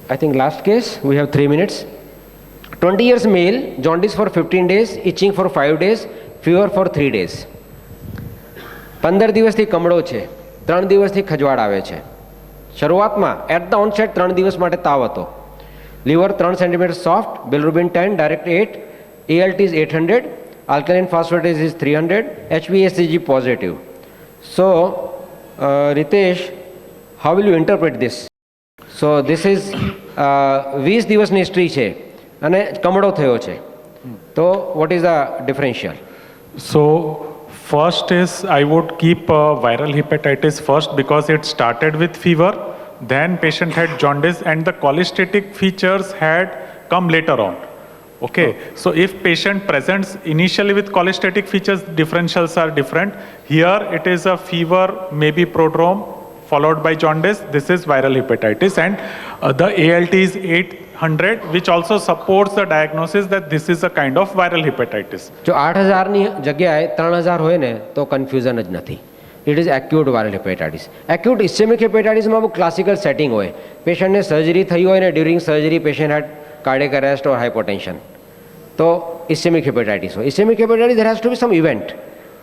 I think last case, we have 3 minutes. 20 years male, jaundice for 15 days, itching for 5 days, fever for 3 days. 15 દિવસથી કમળો છે, 3 દિવસથી ખજવાળ આવે છે. શરૂઆતમાં એટ ધ ઓનસેટ 3 દિવસ માટે તાવ હતો. Liver 3 centimeter soft, bilirubin 10, direct 8, ALT is 800, alkaline phosphatase is 300, HbA1c positive. So, Ritesh, how will you interpret this? So, this is 20 દિવસની history છે અને કમળો થયો છે. તો what is the differential? So first is I would keep viral hepatitis first because it started with fever, then patient had jaundice and the cholestatic features had come later on. Okay, so if patient presents initially with cholestatic features, differentials are different. Here it is a fever, maybe prodrome, followed by jaundice, this is viral hepatitis. And the ALT is 800, which also supports the diagnosis that this is a kind of viral hepatitis. જો 8000ની જગ્યાએ 3000 હોય ને તો confusion જ નથી. It is acute viral hepatitis. Acute ischemic હેપેટાઇટિસમાં બહુ classical setting હોય. પેશન્ટને સર્જરી થઈ હોય ને during surgery patient had cardiac arrest or hypotension, તો ઇસ્કેમિક હેપેટાઇટિસ હોય. Ischemic hepatitis there has to be some event,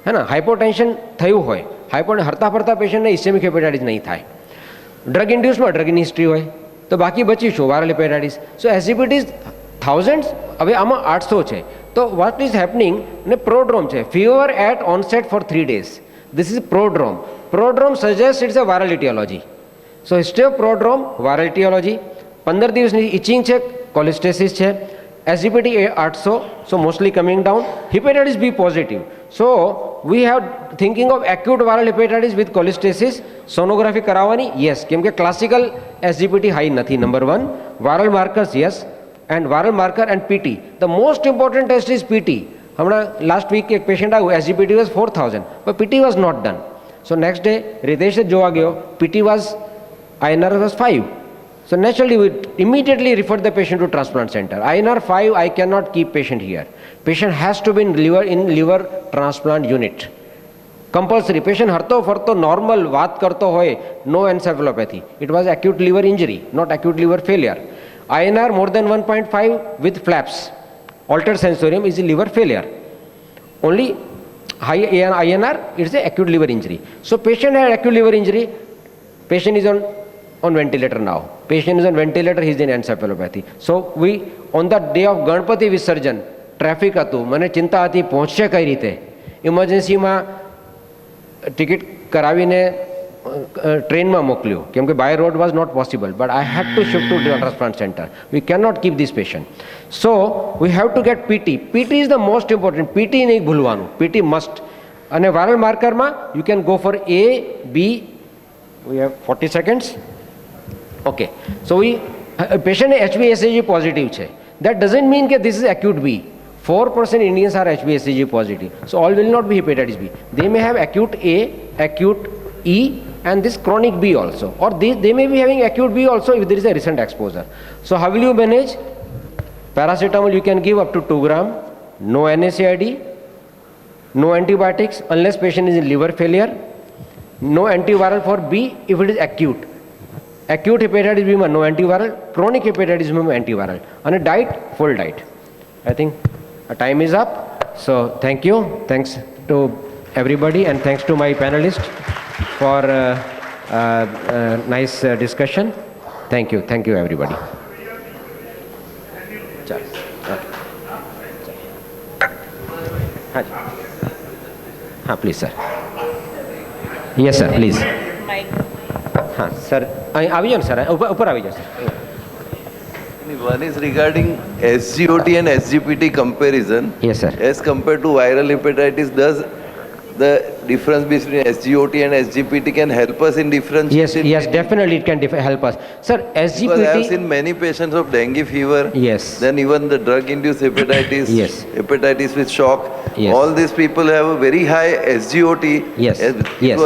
હે ને, હાઇપોટેન્શન થયું હોય, હરતા ફરતા પેશન્ટને ઇસ્કેમિક હેપેટાઇટિસ નહીં થાય. ડ્રગ ઇન્ડ્યુસમાં ડ્રગની હિસ્ટ્રી હોય તો બાકી બચીશું વાયરલ હેપેટાઇટિસ. સો એસિપિટીઝ થાઉઝન્ડ્સ, હવે આમાં 800 છે. તો વોટ ઇઝ હેપનિંગ ને પ્રોડ્રોમ છે, fever at onset for 3 days. This is prodrome. Prodrome suggests it's a viral etiology. So history of prodrome, viral etiology. 15 દિવસની itching છે, cholestasis છે, SGPT 800, so mostly coming down. Hepatitis B positive. So we have thinking of acute viral hepatitis with cholestasis. Sonography કરાવવાની? Yes. કેમ કે classical SGPT high નથી, number 1. Viral markers, yes. And viral marker and PT. The most important test is PT. હમણાં last week એક patient આવ્યું, SGPT was 4000, but PT was not done. So next day Ritesh જ જોવા ગયો, PT was INR was 5. So naturally we immediately referred the patient to transplant center. INR 5, I cannot keep patient here. Patient has to be in liver transplant unit. Compulsory. Patient હરતો ફરતો normal વાત કરતો હોય, no encephalopathy. It was acute liver injury, not acute liver failure. INR more than 1.5 with flaps, altered sensorium is a liver failure. Only high INR, it's a acute liver injury. So patient had acute liver injury, patient is on ventilator now. Patient is on ventilator, he is in encephalopathy. So we, on the day of Ganpati Visarjan, traffic હતું, મને ચિંતા હતી પહોંચશે કઈ રીતે. ઇમરજન્સીમાં ticket કરાવીને ટ્રેનમાં મોકલ્યું, કેમ કે by road was not possible, but I had to shift to transplant center. We can not keep this patient. So we have to get PT. PT is the most important. PT નહીં ભૂલવાનું, PT must. અને viral માર્કરમાં you can go for A, B. We have 40 seconds. Okay, so we પેશન્ટને HbSAg positive છે. That doesn't mean કે this is acute B. 4% Indians are HbSAg positive. So all will not be hepatitis B. They may have acute A, acute E, and this chronic B also. Or they may be having acute B also if there is a recent exposure. So how will you manage? Paracetamol you can give up to 2 gram, no NSAID, no antibiotics unless patient is in liver failure, no antiviral for B if it is acute. Acute hepatitis B માં no antiviral, chronic hepatitis B માં antiviral. And a diet, full diet. I think our time is up. So thank you. Thanks to everybody and thanks to my panelists for nice discussion. Thank you. Thank you everybody. हाँ please sir. Yes sir, please. हाँ sir, આવી જાઓ sir, ઉપર આવી જાઓ sir. One is regarding SGOT and SGPT comparison. Yes sir. As compared to viral hepatitis, does the difference between SGOT and SGPT can help us in differentiating? Yes, definitely it can help us. Sir, Because I have SGPT. seen many patients of dengue fever. Yes. Then even the drug-induced hepatitis. Yes. Hepatitis with shock. Yes. All these people have a very high SGOT. Yes, yes.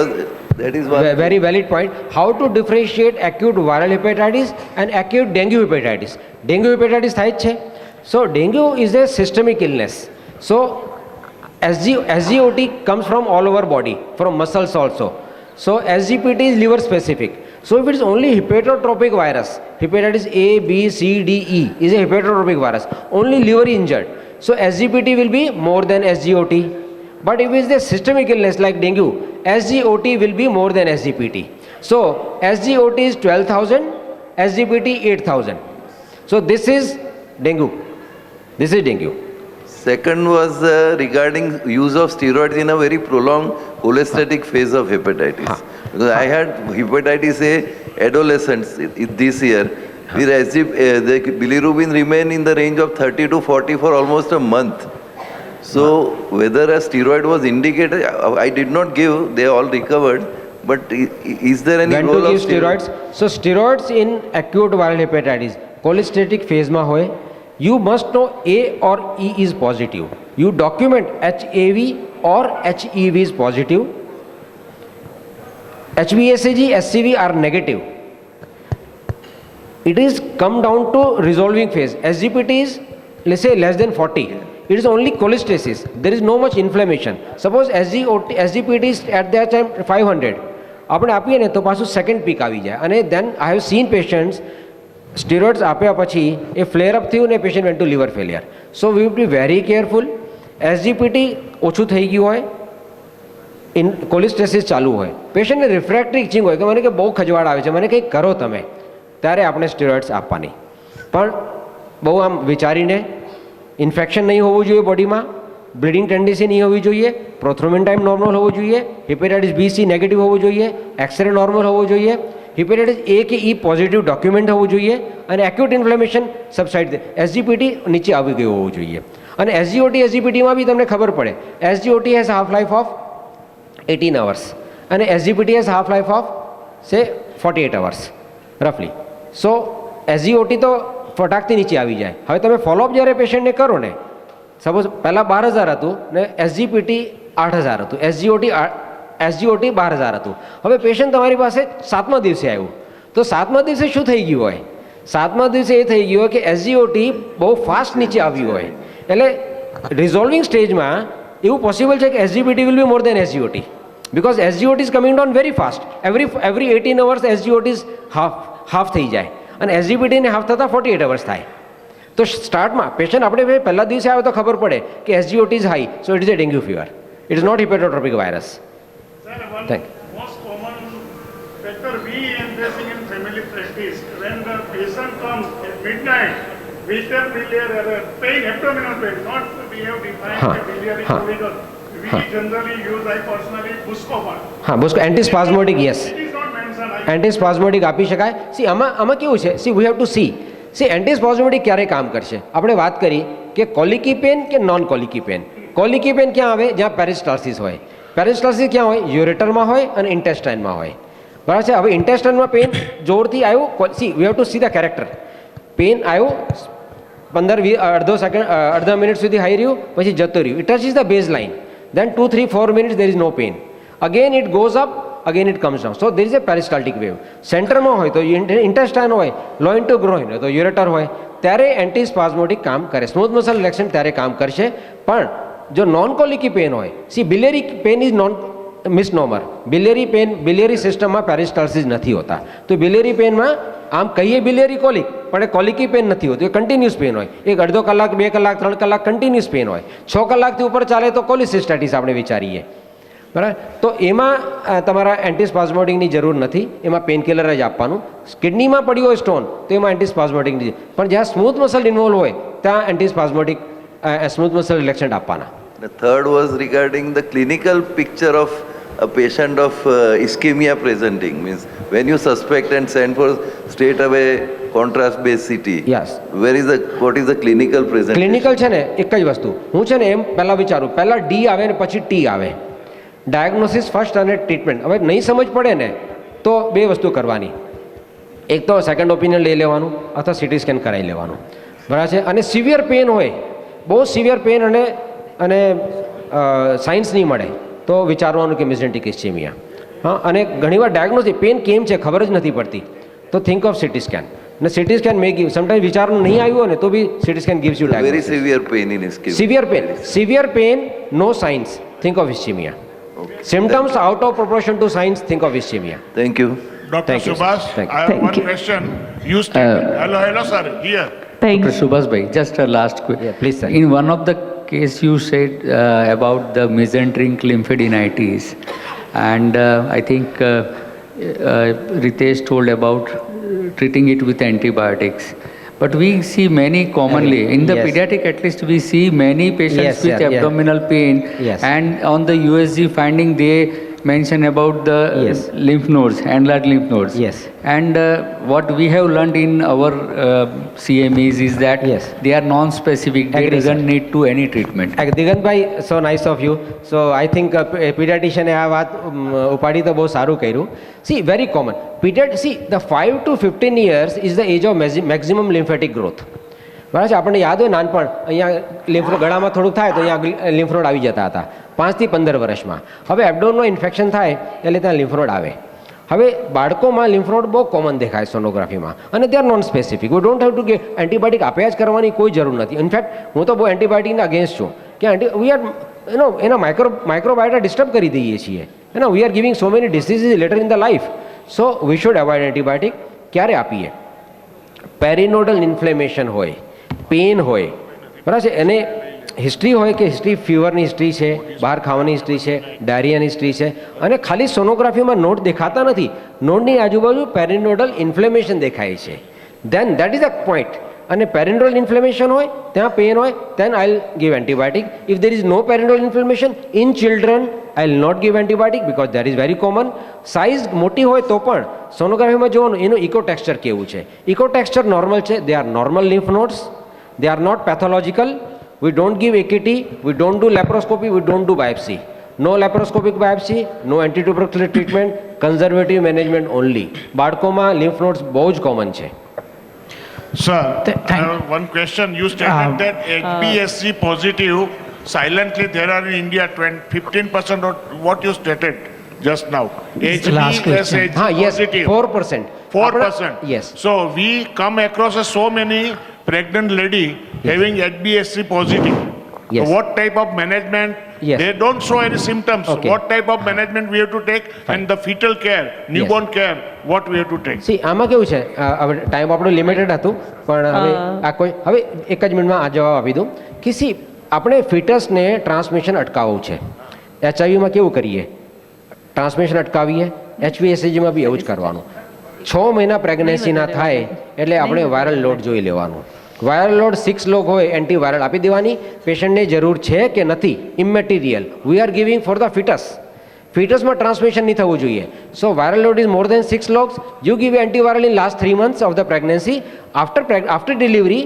That is one. Very valid point. How to differentiate acute viral hepatitis and acute dengue hepatitis? Dengue hepatitis થાય જ છે. So dengue is a systemic illness. So SGOT comes from all over body, from muscles also. So SGPT is liver specific. So if it is only hepatotropic virus, hepatitis A, B, C, D, E is a hepatotropic virus, only liver injured. So SGPT will be more than SGOT. But if it is a systemic illness like dengue, SGOT will be more than SGPT. So SGOT is 12,000, SGPT 8,000. So this is dengue. This is dengue. Second was regarding use of steroids in a very prolonged cholestatic phase of hepatitis. Because I had hepatitis A adolescents this year, where the bilirubin remained in the range of 30 to 40 for almost a month. So whether a steroid was indicated, I did not give, they all recovered. But is there any When role to of give steroids? So steroids in acute viral hepatitis, cholestatic phase માં હોય, you must know A or E is positive. You document HAV or HEV is positive. HbA1c, SCV are negative. It is come down to resolving phase. SGPT is, let's say, less than 40. It is only cholestasis. There is no much inflammation. Suppose SGPT is at that time 500. આપણે આપીએ ને તો પાછું second peak આવી જાય અને then I have seen patients steroids આપ્યા પછી એ ફ્લેર અપ થયું ને patient went to liver failure. So we would be very careful. SGPT ઓછું થઈ ગયું હોય, કોલેસ્ટેસિસ ચાલુ હોય, પેશન્ટને રિફ્રેક્ટરી ઇચિંગ હોય કે મને કે બહુ ખજવાળ આવે છે, મને કંઈક કરો તમે, ત્યારે આપણે સ્ટીરોઇડ્સ આપવાની. પણ બહુ આમ વિચારીને, ઇન્ફેક્શન નહીં હોવું જોઈએ બોડીમાં, બ્લીડિંગ ટેન્ડન્સી નહીં હોવી જોઈએ, પ્રોથ્રોમિન ટાઈમ નોર્મલ હોવું જોઈએ, હિપેટાઇટિસ B C નેગેટિવ હોવું જોઈએ, એક્સરે નોર્મલ હોવું જોઈએ, હિપેટાઇટિસ A કે E પોઝિટિવ ડોક્યુમેન્ટ હોવું જોઈએ અને એક્યુટ ઇન્ફ્લેમેશન સબસાઇડ, SGPT નીચે આવી ગયું હોવું જોઈએ. અને SGOT SGPTમાં બી તમને ખબર પડે, SGOT has half life of 18 hours અને SGPT has half life of સે 48 hours રફલી. સો SGOT તો ફટાકથી નીચે આવી જાય. હવે તમે ફોલોઅપ જ્યારે પેશન્ટને કરો ને, સપોઝ પહેલાં 12,000 હતું ને SGPT 8,000 હતું, SGOT 12,000 હતું. હવે પેશન્ટ તમારી પાસે 7મા દિવસે આવ્યું, તો 7મા દિવસે શું થઈ ગયું હોય? 7મા દિવસે એ થઈ ગયું હોય કે SGOT બહુ ફાસ્ટ નીચે આવ્યું હોય. એટલે રિઝોલ્વિંગ સ્ટેજમાં એવું પોસિબલ છે કે SGPT will be more than SGOT, because SGOT is coming down very fast. Every 18 hours SGOT is half થઈ જાય અને SGPT ને હાફ થતાં 48 hours થાય. તો સ્ટાર્ટમાં પેશન્ટ આપણે પહેલા દિવસે આવે તો ખબર પડે કે SGOT is high, so it is a dengue fever. It is not hepatotropic virus. Sir, one Thank most common factor we embracing in family practice, when the patient comes at midnight with a biliary pain, abdominal pain, not we have defined Huh. the biliary Huh. colical. We Huh. generally use, I personally, Buscopan. હા, બસ antispasmodic, yes, It is not mentioned. Antispasmodic આપી શકાય. આમાં કેવું છે, we have to see antispasmodic ક્યારે કામ કરશે. આપણે વાત કરી કે કોલિકી પેન કે non colicky pain. Colicky pain ક્યાં આવે? જ્યાં પેરિસ્ટાલસિસ હોય. પેરિસ્ટાલસિસ ક્યાં હોય? યુરેટરમાં હોય અને ઇન્ટેસ્ટાઇનમાં હોય. બરાબર છે. હવે ઇન્ટેસ્ટાઇનમાં પેન જોરથી આવ્યું, we have to see the character. Pain આવ્યું, 15-20 અડધા મિનિટ સુધી હાઈ રહ્યું, પછી જતું રહ્યું. It ટચિસ the base line, then 2-3-4 minutes there is no pain, again it goes up, again it comes down, so there is a peristaltic wave. સેન્ટરમાં હોય તો ઇન્ટેસ્ટાઇન હોય, લોઇન ટુ ગ્રોઇન હોય તો યુરેટર હોય, ત્યારે એન્ટીસ્પાઝમોટિક કામ કરે. સ્મૂથ મસલ રિલેક્સેશન ત્યારે કામ કરશે. પણ જો નોન કોલિકી પેન હોય, biliary pain is non misnomer. Biliary સિસ્ટમમાં પેરિસ્ટાલસિસ નથી હોતા. તો બિલિયરી પેનમાં આમ કહીએ બિલિયરી કોલિક, પણ એ કોલિકી પેન નથી હોતું, એ કન્ટિન્યુઅસ પેન હોય. એક અડધો કલાક, 2 કલાક, 3 કલાક કન્ટિન્યુઅસ પેન હોય. 6 કલાકથી ઉપર ચાલે તો કોલિસિસ્ટાઇટિસ આપણે વિચારીએ. બરાબર. તો એમાં તમારા એન્ટીસ્પાઝમોટિકની જરૂર નથી, એમાં પેનકિલર જ આપવાનું. કિડનીમાં પડ્યું હોય સ્ટોન તો એમાં એન્ટીસ્પાઝમોટિકની, પણ જ્યાં સ્મૂથ મસલ ઇન્વોલ્વ હોય ત્યાં એન્ટીસ્પાઝમોટિક સ્મૂથ મસલ રિલેક્સન્ટ આપવાના. The third was regarding the clinical picture of a patient of ischemia presenting. Means when you suspect and send for straight away contrast-based CT. Yes. What is the clinical presentation? Clinical છે ને એક જ વસ્તુ. હું છે ને એમ પહેલાં વિચારું, પહેલાં D આવે ને પછી T આવે. ડાયગ્નોસિસ ફર્સ્ટ અને ટ્રીટમેન્ટ. હવે નહીં સમજ પડે ને તો 2 વસ્તુ કરવાની. એક તો સેકન્ડ ઓપિનિયન લઈ લેવાનું અથવા CT સ્કેન કરાવી લેવાનું. બરાબર છે. અને સિવિયર પેન હોય, બહુ સિવિયર પેન અને સાયન્સ નહીં મળે તો વિચારવાનું કે મિઝેન્ટિક ઇસ્ચેમિયા. હા, અને ઘણીવાર ડાયગ્નોસિસ પેન કેમ છે ખબર જ નથી પડતી, તો થિંક ઓફ CT સ્કેન. અને CT સ્કેન મે ગીવ, સમટાઈમ વિચારવાનું નહીં આવ્યું હોય ને તો બી CT scan gives you Very diagnosis. severe pain in ischemia. Severe pain, no signs, think of ischemia. Symptoms out of proportion to signs, think of ischemia. Thank you. Dr. Thank you, sir. Subhash, Thank you. I have Thank one you. question. You stated, hello sir, here. Thank Dr. you. Subhas bhai, just a last question. Yeah, please, sir. In one of the case you said about the mesenteric lymphadenitis, and I think Ritesh told about treating it with antibiotics. But we see many commonly, in the Yes. pediatric at least we see many patients Yes, with sir, yeah. abdominal pain, Yes. and on the USG finding they mention about the Yes. lymph nodes, enlarged lymph nodes. Yes. And what we have learned in our CMEs is that Yes. they are non-specific. They Agree, doesn't sir. need to any treatment. Digantbhai, so nice of you. So I think પીડિયાટિશિયને આ વાત ઉપાડી તો બહુ સારું કર્યું. See very common see the 5 to 15 years is the age of maximum lymphatic growth. બરાબર છે. આપણને યાદ હોય નાનપણ અહીંયા લિમ્ફ ગળામાં થોડુંક થાય તો અહીંયા લિમ્ફ નોડ આવી જતા હતા 5 થી 15 વર્ષમાં. હવે એબડોનમાં ઇન્ફેક્શન થાય એટલે ત્યાં લિમ્ફ નોડ આવે. હવે બાળકોમાં લિમ્ફ નોડ બહુ કોમન દેખાય સોનોગ્રાફીમાં અને they are non specific. We don't have to gate antibiotic આપ્યા જ કરવાની કોઈ જરૂર નથી. ઇનફેક્ટ હું તો બહુ એન્ટીબાયોટિકના અગેન્સ્ટ છું કે વી આર એના માઇક્રોબાયોટા ડિસ્ટર્બ કરી દઈએ છીએ. વી are giving so many diseases letter in the life. So we should avoid antibiotic. ક્યારે આપીએ? પેરીનોડલ ઇન્ફ્લેમેશન હોય, પેઇન હોય, બરાબર છે, એને હિસ્ટ્રી હોય કે ફીવરની હિસ્ટ્રી છે, બહાર ખાવાની હિસ્ટ્રી છે, ડાયરિયાની હિસ્ટ્રી છે, અને ખાલી સોનોગ્રાફીમાં નોડ દેખાતા નથી, નોડની આજુબાજુ પેરીનોડલ ઇન્ફ્લેમેશન દેખાય છે, દેન દેટ ઇઝ અ પોઈન્ટ. અને પેરીનોડલ ઇન્ફ્લેમેશન હોય, ત્યાં પેન હોય, then I'll give antibiotic. If there is no perinodal inflammation in children, I'll not give antibiotic because that is very common. Size મોટી હોય તો પણ સોનોગ્રાફીમાં જોવાનું એનું ઇકો ટેક્સચર કેવું છે. ઇકો ટેક્સચર નોર્મલ છે, they are normal lymph nodes, they are not pathological. We don't give AKT, we don't do laparoscopy, we don't do biopsy. No laparoscopic biopsy, no antitubercular treatment, conservative management only. બાળકોમાં lymph nodes બહુ જ common છે. Sir, I have one question. You stated that HBSC positive, silently there are in India 15% or what you stated just now. last question. HBSC Yes, positive. 4%. 4%. Yes. So we come across so many pregnant lady having HBSC positive. Yes. So what type of management? Yes. They don't show any symptoms. Okay. What type of management we have to take? And the fetal care, newborn care, what we have to take? C આમાં કેવું છે, હવે time આપણું limited હતું પણ હવે એક જ મિનિટમાં આ જવાબ આપી દઉં કે સી આપણે ફિટસને ટ્રાન્સમિશન અટકાવવું છે. HIV કેવું કરીએ? ટ્રાન્સમિશન અટકાવીએ. HBSCમાં બી એવું જ કરવાનું. 6 મહિના પ્રેગ્નન્સીના થાય એટલે આપણે વાયરલ લોડ જોઈ લેવાનું. વાયરલ લોડ 6 લોગ હોય, એન્ટીવાયરલ આપી દેવાની. પેશન્ટને જરૂર છે કે નથી, immaterial. We are giving for the fetus. ફિટસમાં ટ્રાન્સમિશન નહીં થવું જોઈએ. સો viral load is more than 6 logs. You give antiviral in last 3 months of the pregnancy. After delivery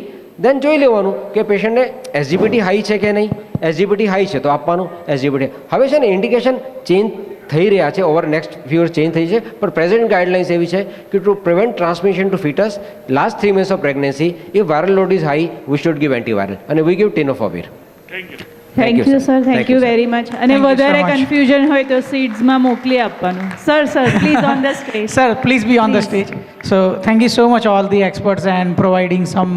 then જોઈ લેવાનું કે પેશન્ટને SGPT હાઈ છે કે નહીં. SGPT હાઈ છે તો આપવાનું SGPT. હવે છે ને ઇન્ડિકેશન ચેન્જ થઈ રહ્યા છે, over next few years change થઈ છે, પણ પ્રેઝન્ટ ગાઈડલાઇન્સ એવી છે કે to prevent transmission to fetus last 3 months of pregnancy, if viral load is high we should give antiviral અને we give tenofovir. Thank you sir, thank you very much. અને Thank you so વધારે much. Confusion હોય તો સીડ્સમાં મોકલી આપવાનું. Sir please on the stage. Sir, please be on the stage. So, thank you so much, all the experts, and providing some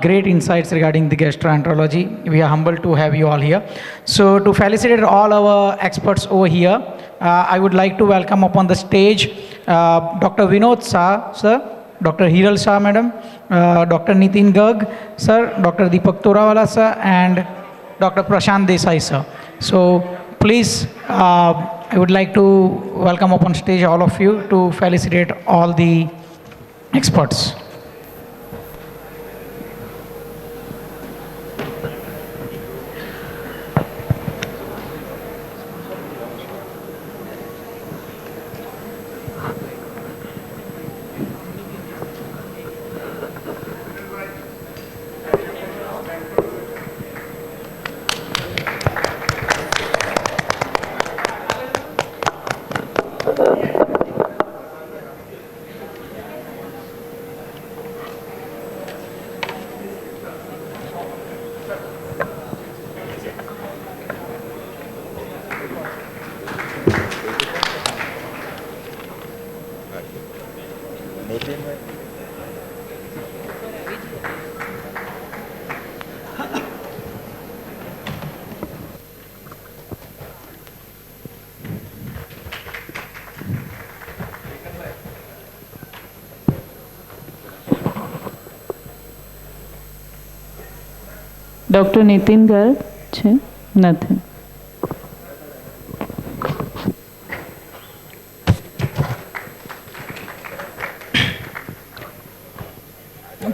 great insights regarding the gastroenterology. We are humbled to have you all here. So, to felicitate all our experts over here, I would like to welcome upon the stage Dr. Vinod Shah, sir, Dr. Hiral Shah, madam, Dr. Nitin Garg, sir, Dr. Deepak Torawala, sir, and Dr. Prashant Desai, sir. So, please, I would like to welcome upon stage all of you to felicitate all the experts. Doctor Nitin Garg છે? નથી.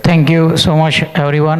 Thank you so much, everyone.